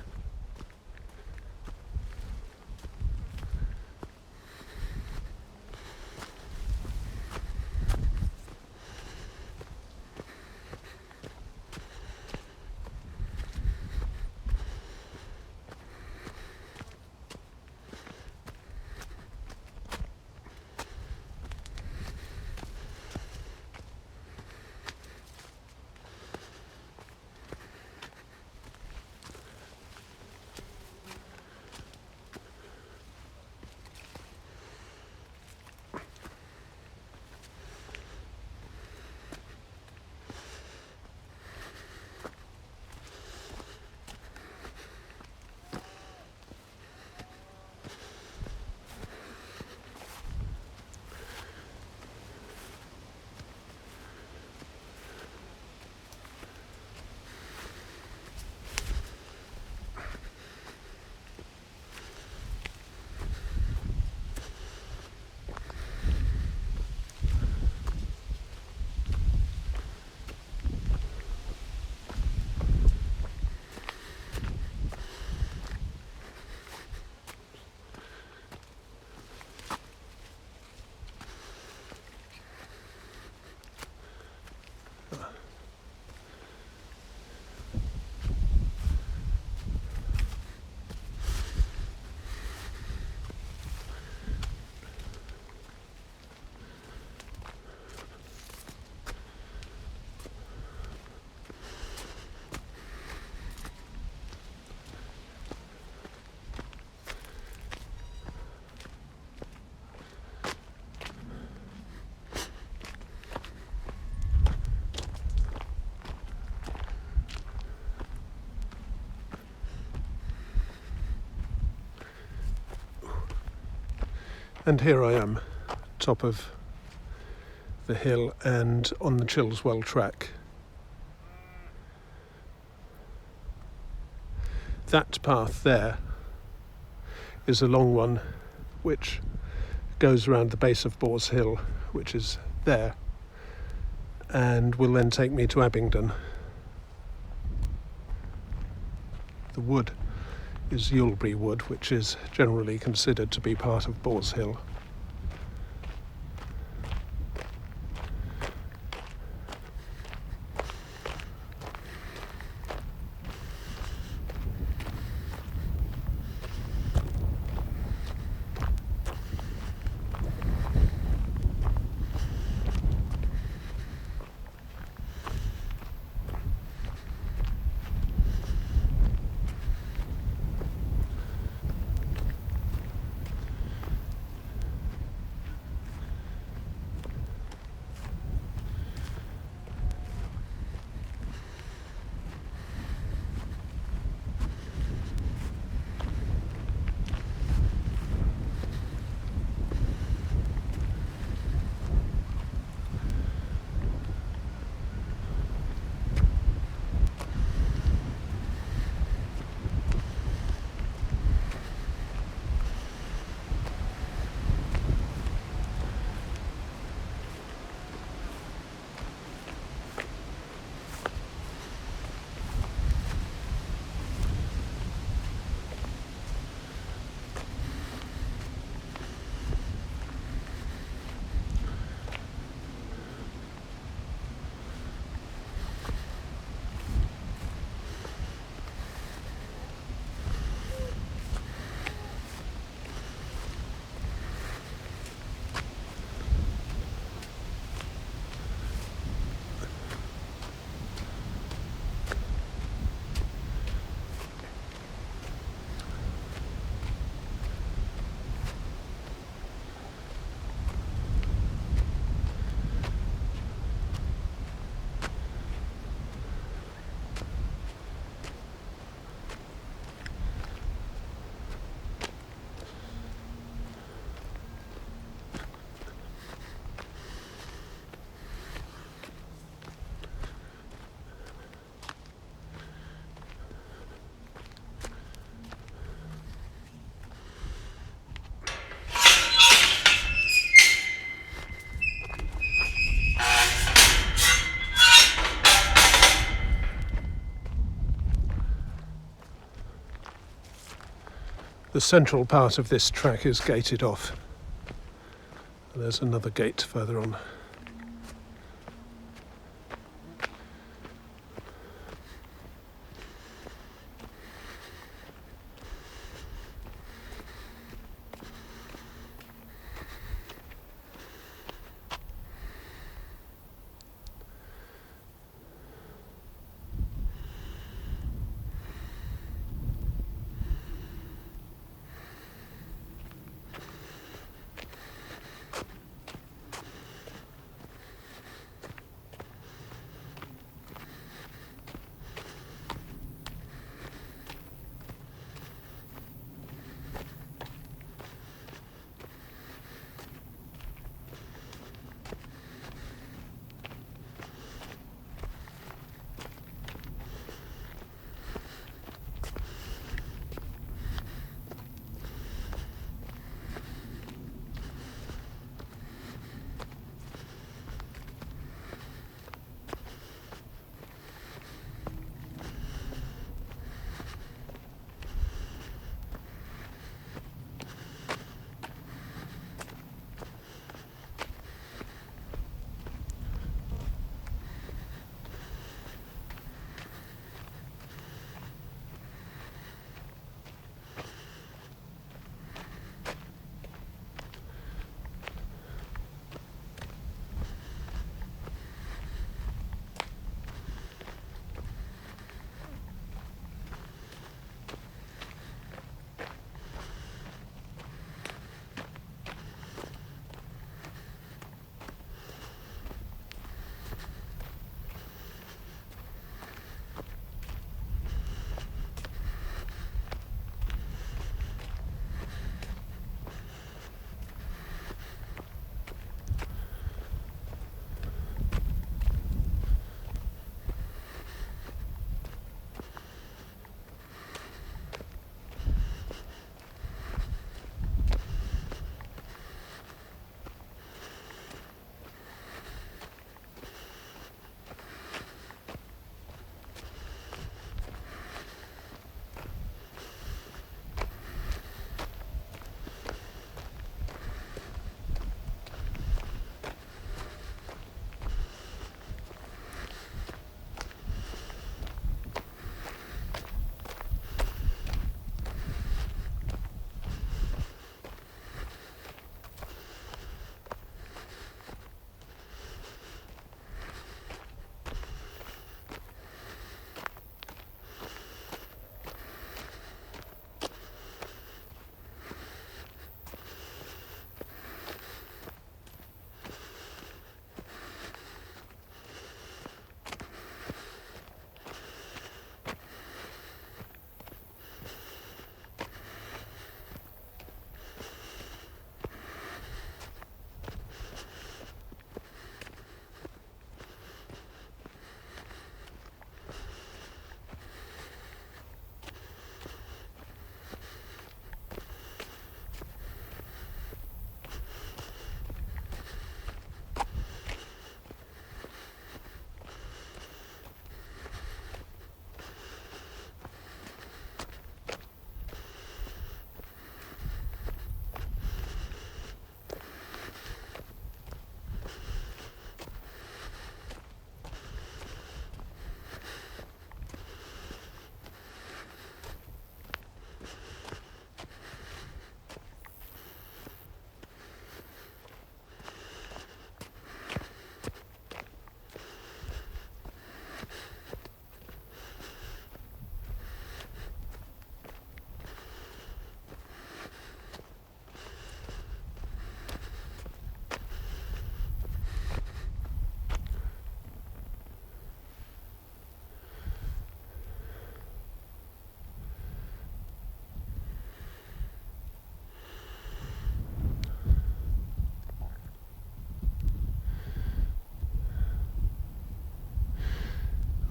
A: And here I am, top of the hill and on the Chilswell track. That path there is a long one which goes around the base of Boars Hill, which is there, and will then take me to Abingdon. The wood is Yulbury Wood, which is generally considered to be part of Boars Hill. The central part of this track is gated off. There's another gate further on.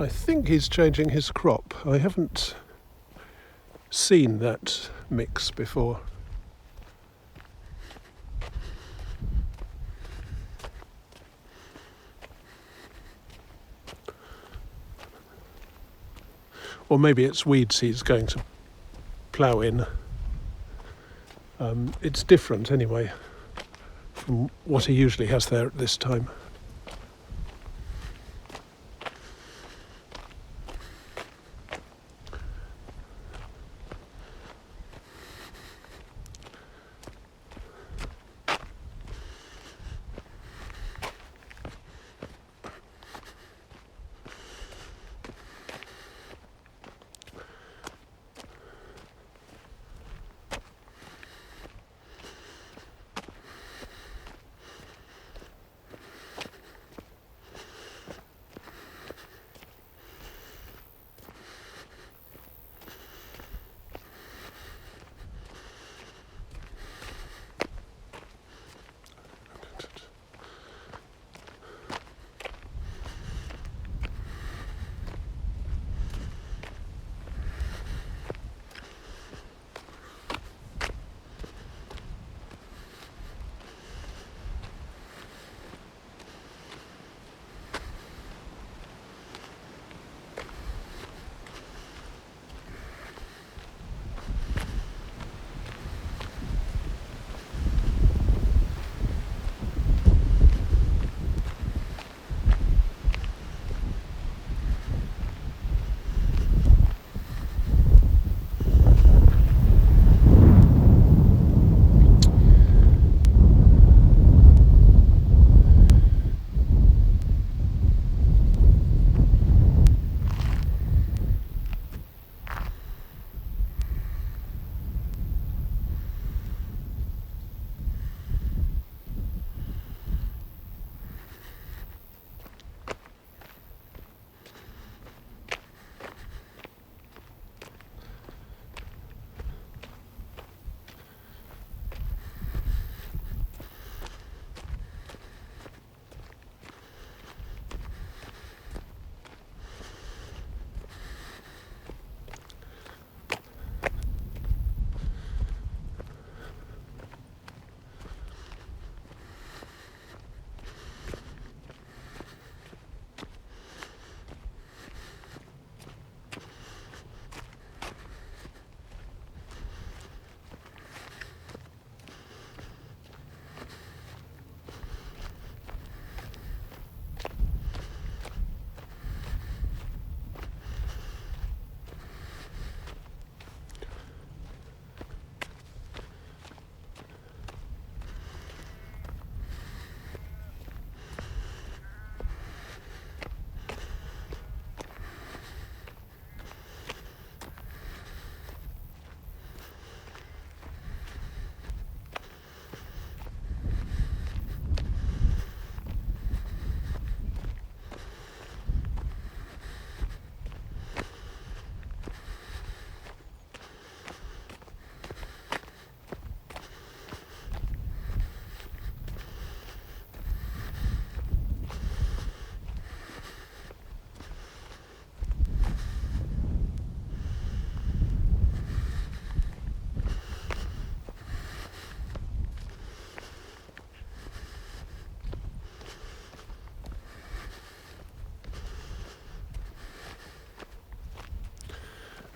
A: I think he's changing his crop. I haven't seen that mix before. Or maybe it's weeds he's going to plough in. It's different anyway from what he usually has there at this time.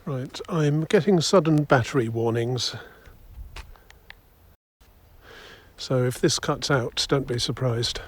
A: Right, I'm getting sudden battery warnings. So if this cuts out, don't be surprised.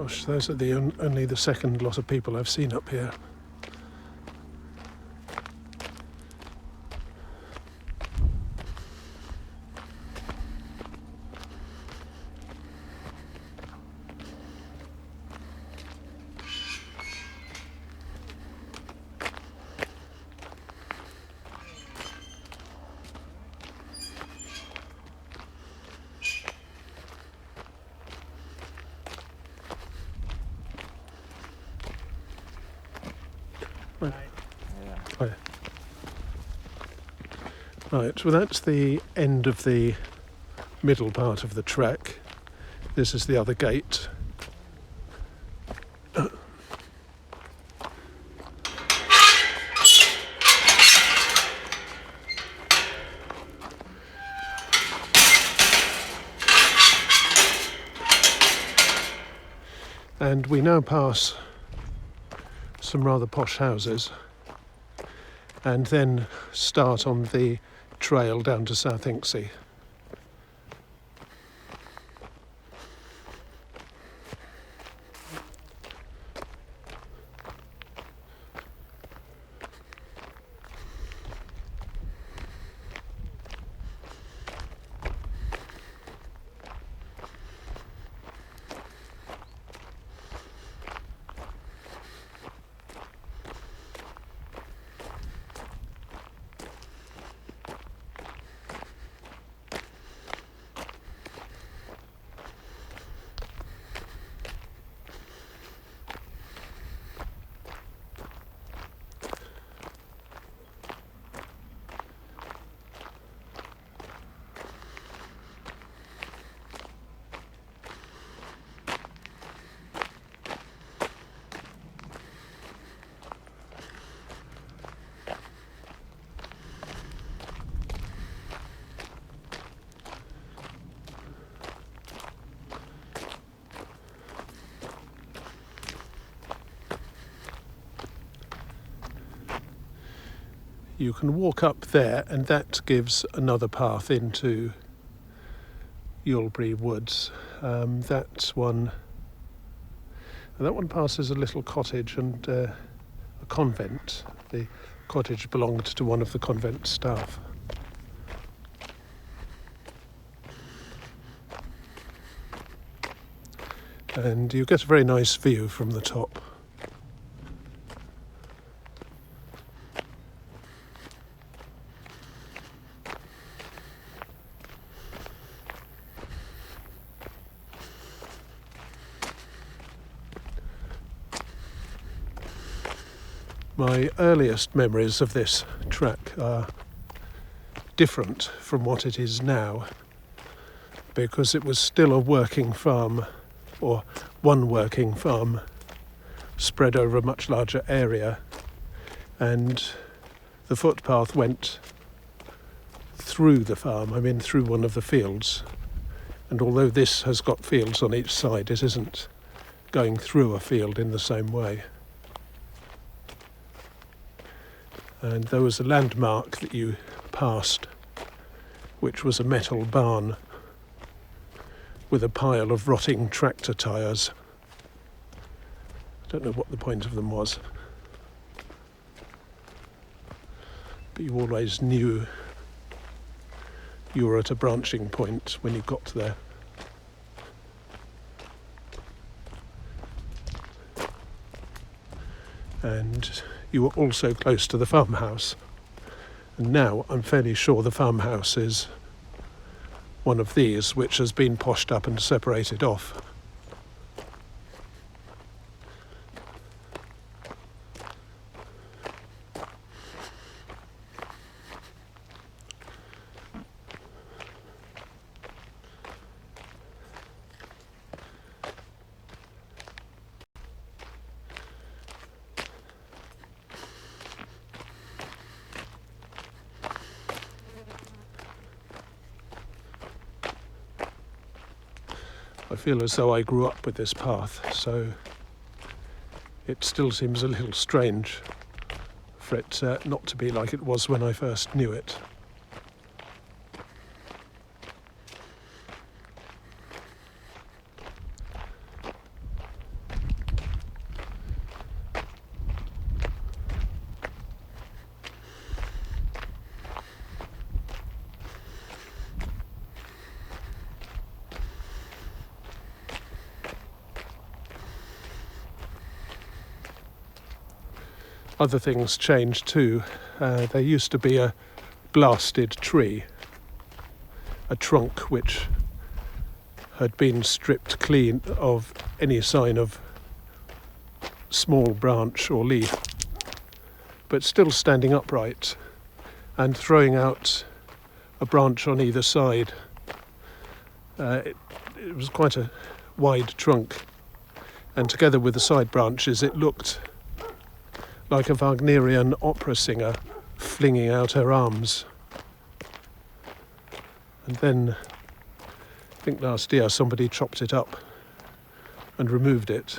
A: Gosh, those are only the second lot of people I've seen up here. Right, well that's the end of the middle part of the track. This is the other gate. And we now pass some rather posh houses and then start on the trail down to South Hinksey. You can walk up there and that gives another path into Yulbury Woods. That one passes a little cottage and a convent. The cottage belonged to one of the convent staff. And you get a very nice view from the top. My earliest memories of this track are different from what it is now, because it was still a working farm, or one working farm, spread over a much larger area, and the footpath went through the farm, through one of the fields. And although this has got fields on each side, it isn't going through a field in the same way. And there was a landmark that you passed, which was a metal barn with a pile of rotting tractor tyres. I don't know what the point of them was, but you always knew you were at a branching point when you got there. And you were also close to the farmhouse. And now I'm fairly sure the farmhouse is one of these, which has been poshed up and separated off. I feel as though I grew up with this path, so it still seems a little strange for it not to be like it was when I first knew it. other things changed too. There used to be a blasted tree, a trunk which had been stripped clean of any sign of small branch or leaf, but still standing upright and throwing out a branch on either side. It was quite a wide trunk, and together with the side branches it looked like a Wagnerian opera singer flinging out her arms. And then, I think last year, somebody chopped it up and removed it.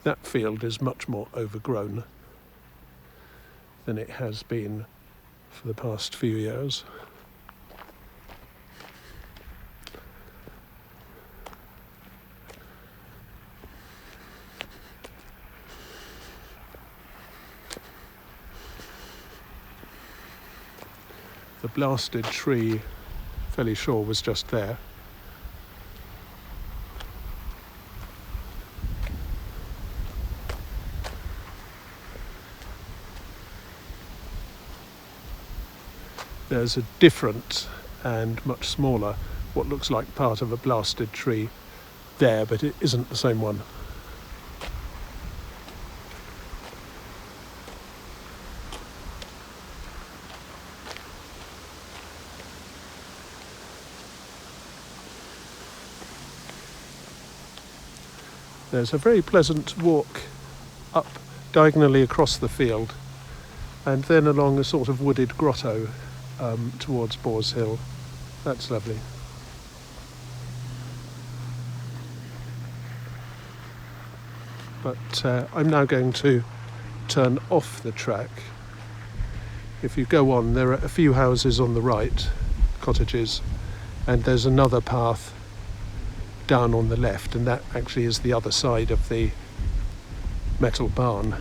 A: That field is much more overgrown than it has been for the past few years. The blasted tree, fairly sure, was just there. There's a different and much smaller, what looks like part of a blasted tree there, but it isn't the same one. There's a very pleasant walk up diagonally across the field and then along a sort of wooded grotto towards Boars Hill. That's lovely. But I'm now going to turn off the track. If you go on, there are a few houses on the right, cottages, and there's another path down on the left, and that actually is the other side of the metal barn.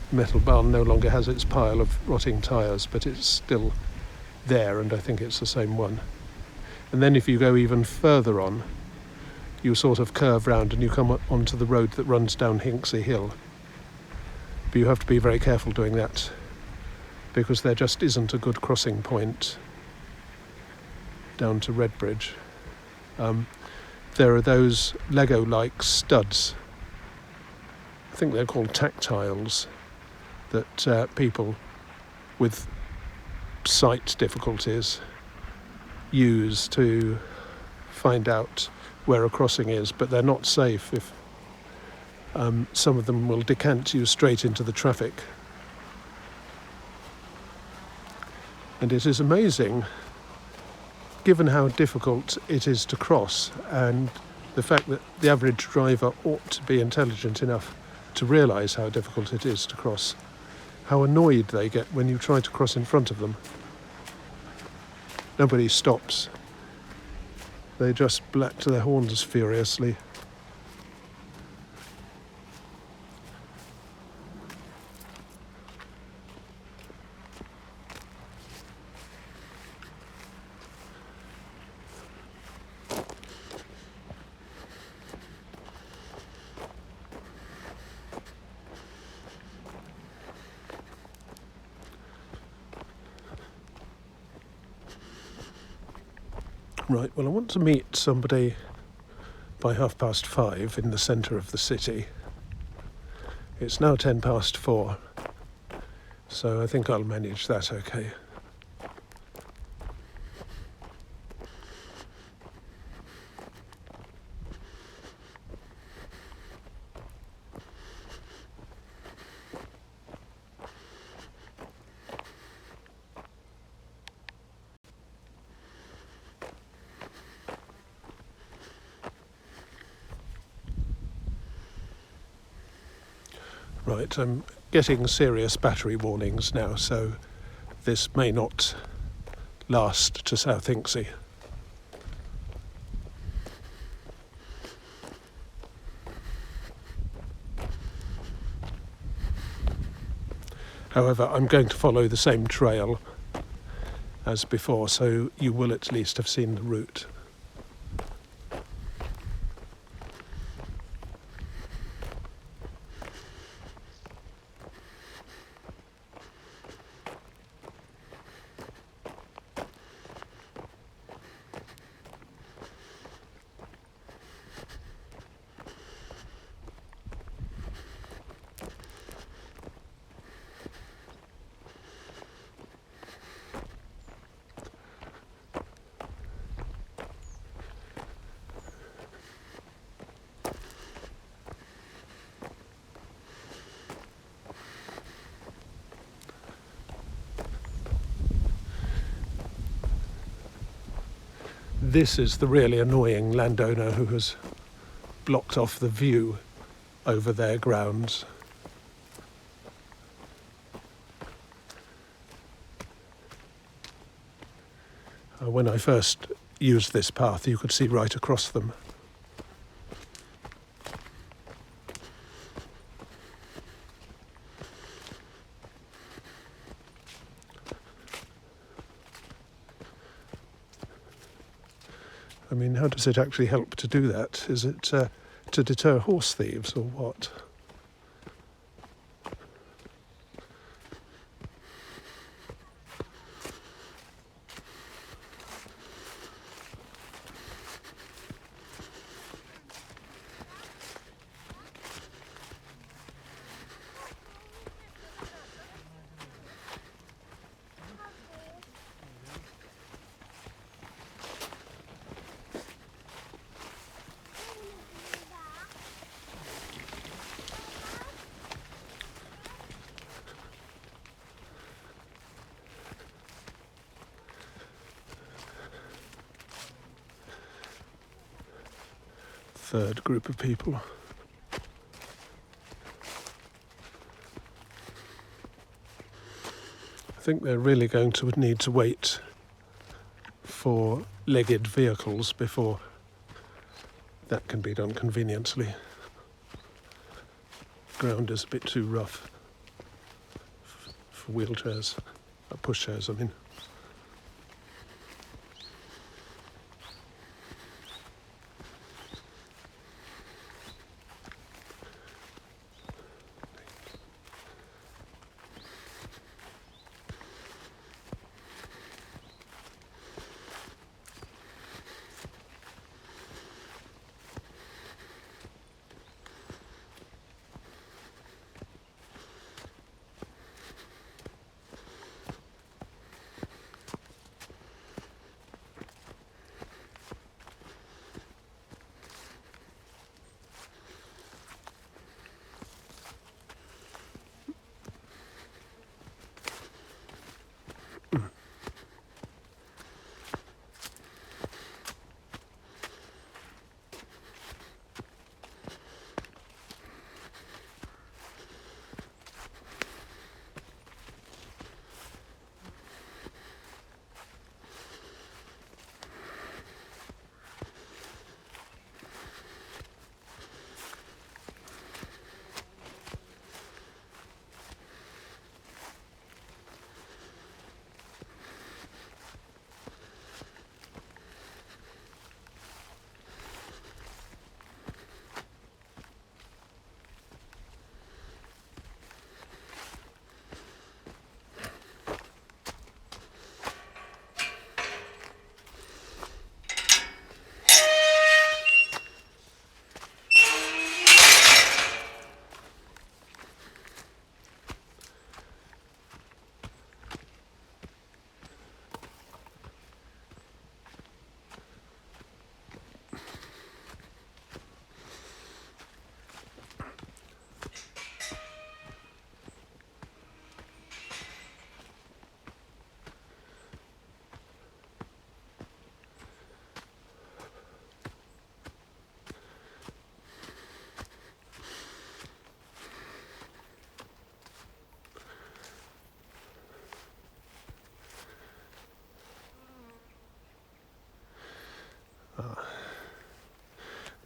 A: The metal barn no longer has its pile of rotting tyres, but it's still there, and I think it's the same one. And then if you go even further on, you sort of curve round and you come onto the road that runs down Hinksey Hill. But you have to be very careful doing that, because there just isn't a good crossing point down to Redbridge. There are those Lego-like studs, I think they're called tactiles, that people with sight difficulties use to find out where a crossing is, but they're not safe. If some of them will decant you straight into the traffic. And it is amazing, given how difficult it is to cross, and the fact that the average driver ought to be intelligent enough to realise how difficult it is to cross, how annoyed they get when you try to cross in front of them. Nobody stops. They just black to their horns furiously. Right, well, I want to meet somebody by 5:30 in the centre of the city. It's now 4:10, so I think I'll manage that okay. Right, I'm getting serious battery warnings now, so this may not last to South Hinksey. However, I'm going to follow the same trail as before, so you will at least have seen the route. This is the really annoying landowner who has blocked off the view over their grounds. When I first used this path, you could see right across them. I mean, how does it actually help to do that? Is it to deter horse thieves or what? Third group of people. I think they're really going to need to wait for legged vehicles before that can be done conveniently. The ground is a bit too rough for wheelchairs, pushchairs, I mean.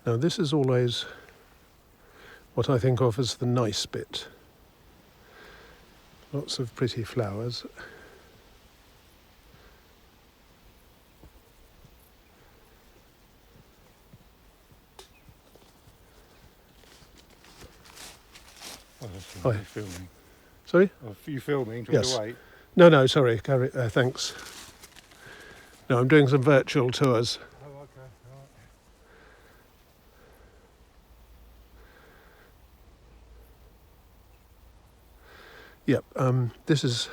A: Now this is always what I think of as the nice bit. Lots of pretty flowers.
B: Oh, you filming?
A: Sorry?
B: Oh, you filming? Do you want
A: Yes.
B: to wait?
A: No, sorry, Gary, thanks. No, I'm doing some virtual tours.
B: Oh, okay. All right.
A: Yep, this is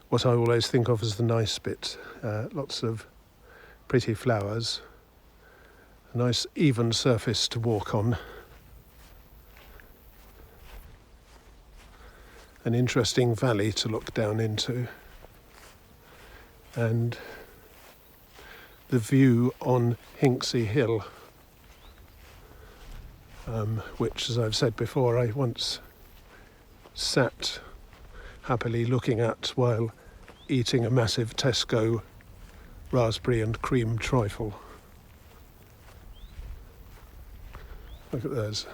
A: what I always think of as the nice bit. Lots of pretty flowers, a nice even surface to walk on, an interesting valley to look down into, and the view on Hinksey Hill, which, as I've said before, I once sat happily looking at while eating a massive Tesco raspberry and cream trifle. Look at those.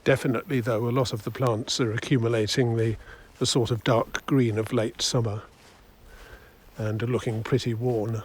A: Definitely, though, a lot of the plants are accumulating the sort of dark green of late summer and are looking pretty worn.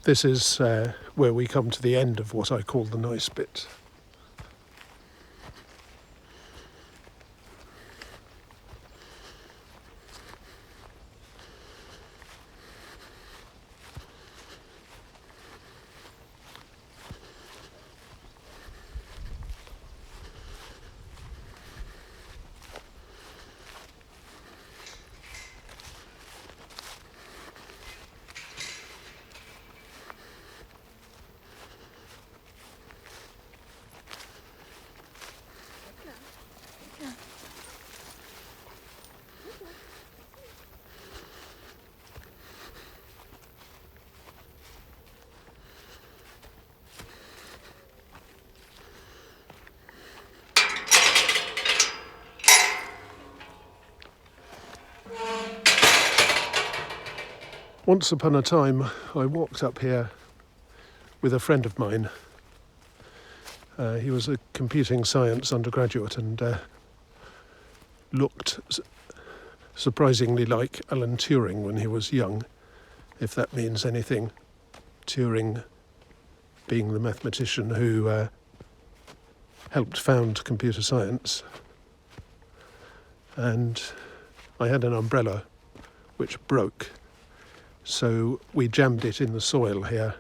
A: This is where we come to the end of what I call the nice bit. Once upon a time, I walked up here with a friend of mine. He was a computing science undergraduate and looked surprisingly like Alan Turing when he was young, if that means anything. Turing being the mathematician who helped found computer science. And I had an umbrella which broke. So we jammed it in the soil here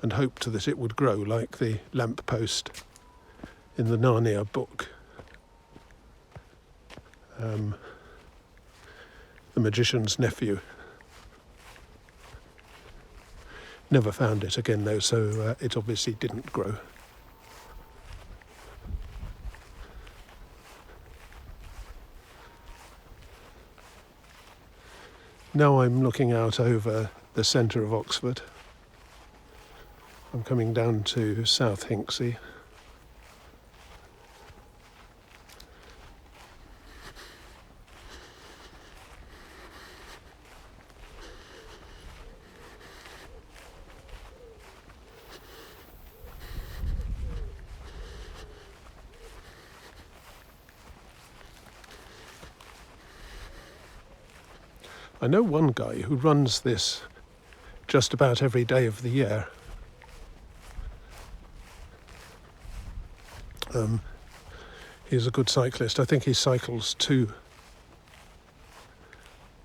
A: and hoped that it would grow like the lamp post in the Narnia book. The Magician's Nephew. Never found it again though, so it obviously didn't grow. now I'm looking out over the centre of Oxford. I'm coming down to South Hinksey. I know one guy who runs this just about every day of the year. He's a good cyclist. I think he cycles to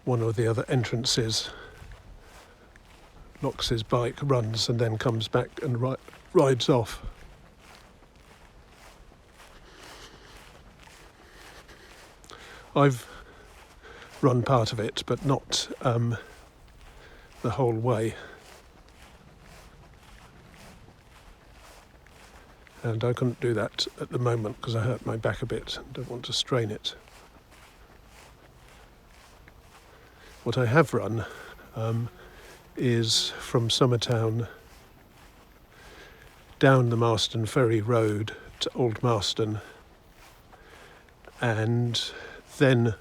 A: one or the other entrances, locks his bike, runs, and then comes back and rides off. I've run part of it, but not the whole way. And I couldn't do that at the moment because I hurt my back a bit and don't want to strain it. What I have run is from Summertown down the Marston Ferry Road to Old Marston and then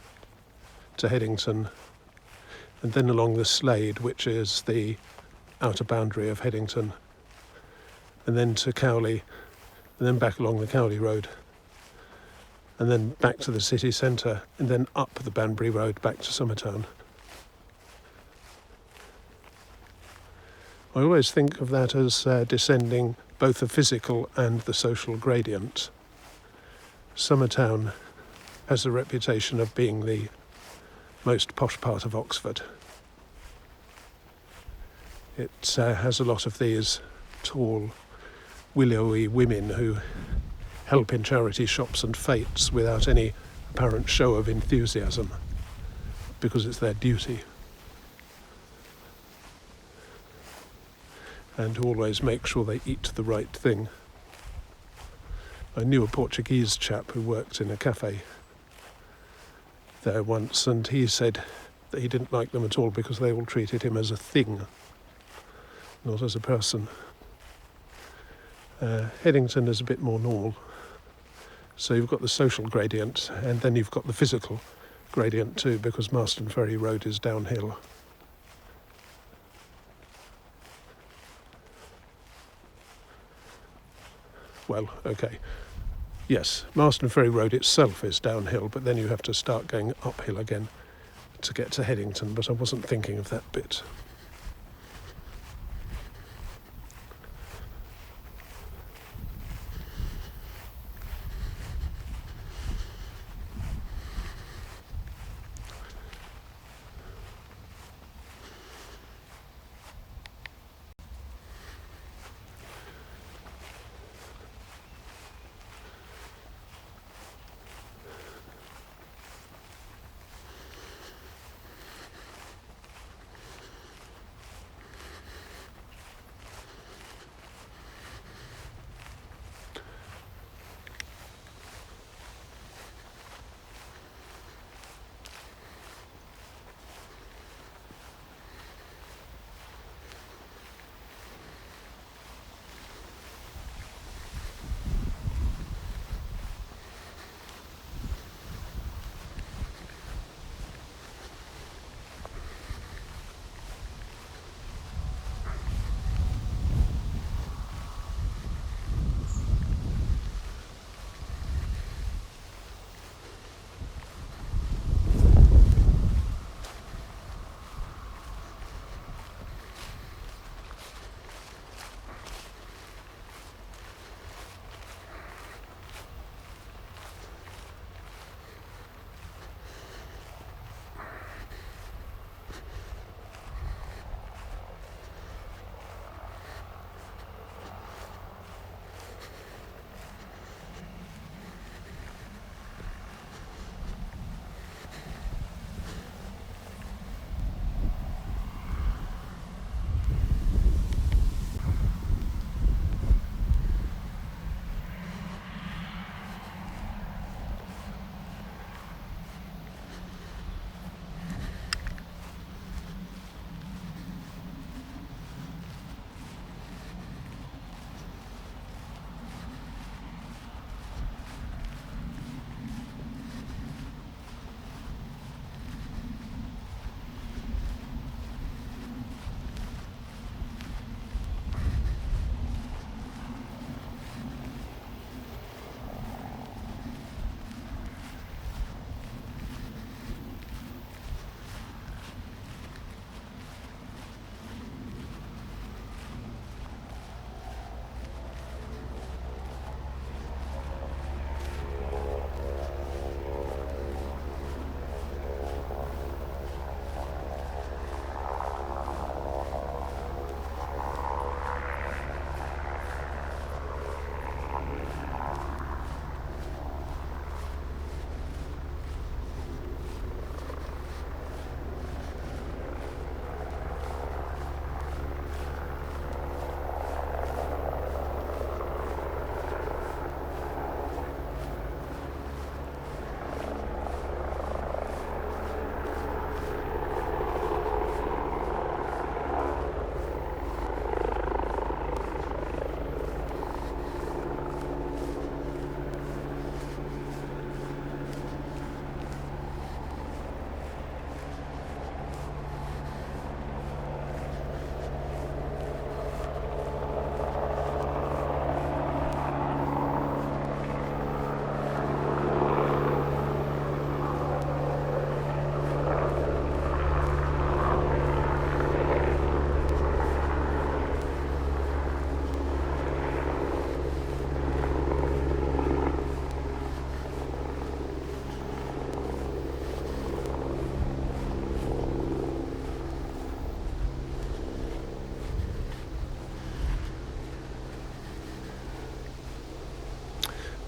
A: to Headington and then along the Slade, which is the outer boundary of Headington, and then to Cowley, and then back along the Cowley Road, and then back to the city centre, and then up the Banbury Road back to Summertown. I always think of that as descending both the physical and the social gradient. Summertown has the reputation of being the most posh part of Oxford. It has a lot of these tall, willowy women who help in charity shops and fetes without any apparent show of enthusiasm, because it's their duty. And who always make sure they eat the right thing. I knew a Portuguese chap who worked in a cafe there once, and he said that he didn't like them at all because they all treated him as a thing, not as a person. Headington is a bit more normal. So you've got the social gradient, and then you've got the physical gradient too, because Marston Ferry Road is downhill. Well, okay. Yes, Marston Ferry Road itself is downhill, but then you have to start going uphill again to get to Headington, but I wasn't thinking of that bit.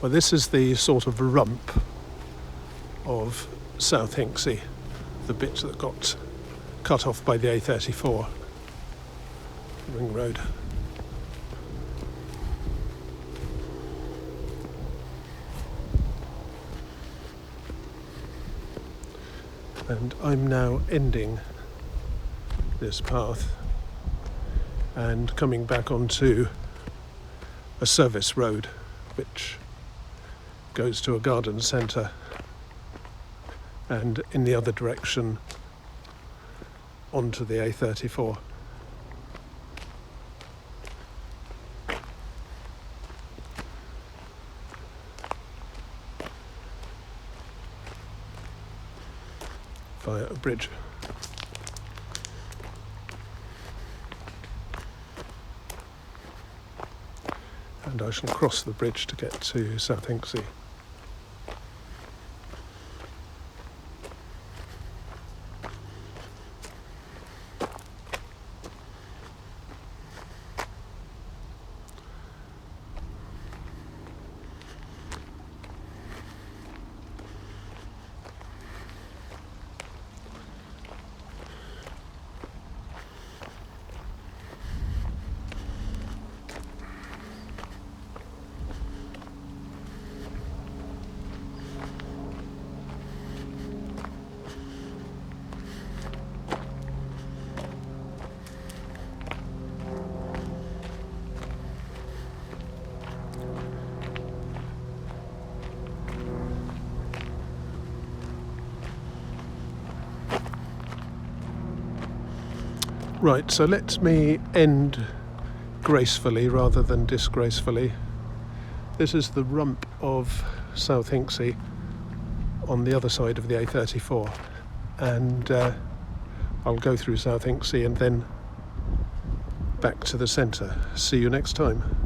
A: Well, this is the sort of rump of South Hinksey, the bit that got cut off by the A34 ring road. And I'm now ending this path and coming back onto a service road which goes to a garden centre, and in the other direction onto the A34. Via a bridge. And I shall cross the bridge to get to South Hinksey. Right, so let me end gracefully rather than disgracefully. This is the rump of South Hinksey on the other side of the A34, and I'll go through South Hinksey and then back to the centre. See you next time.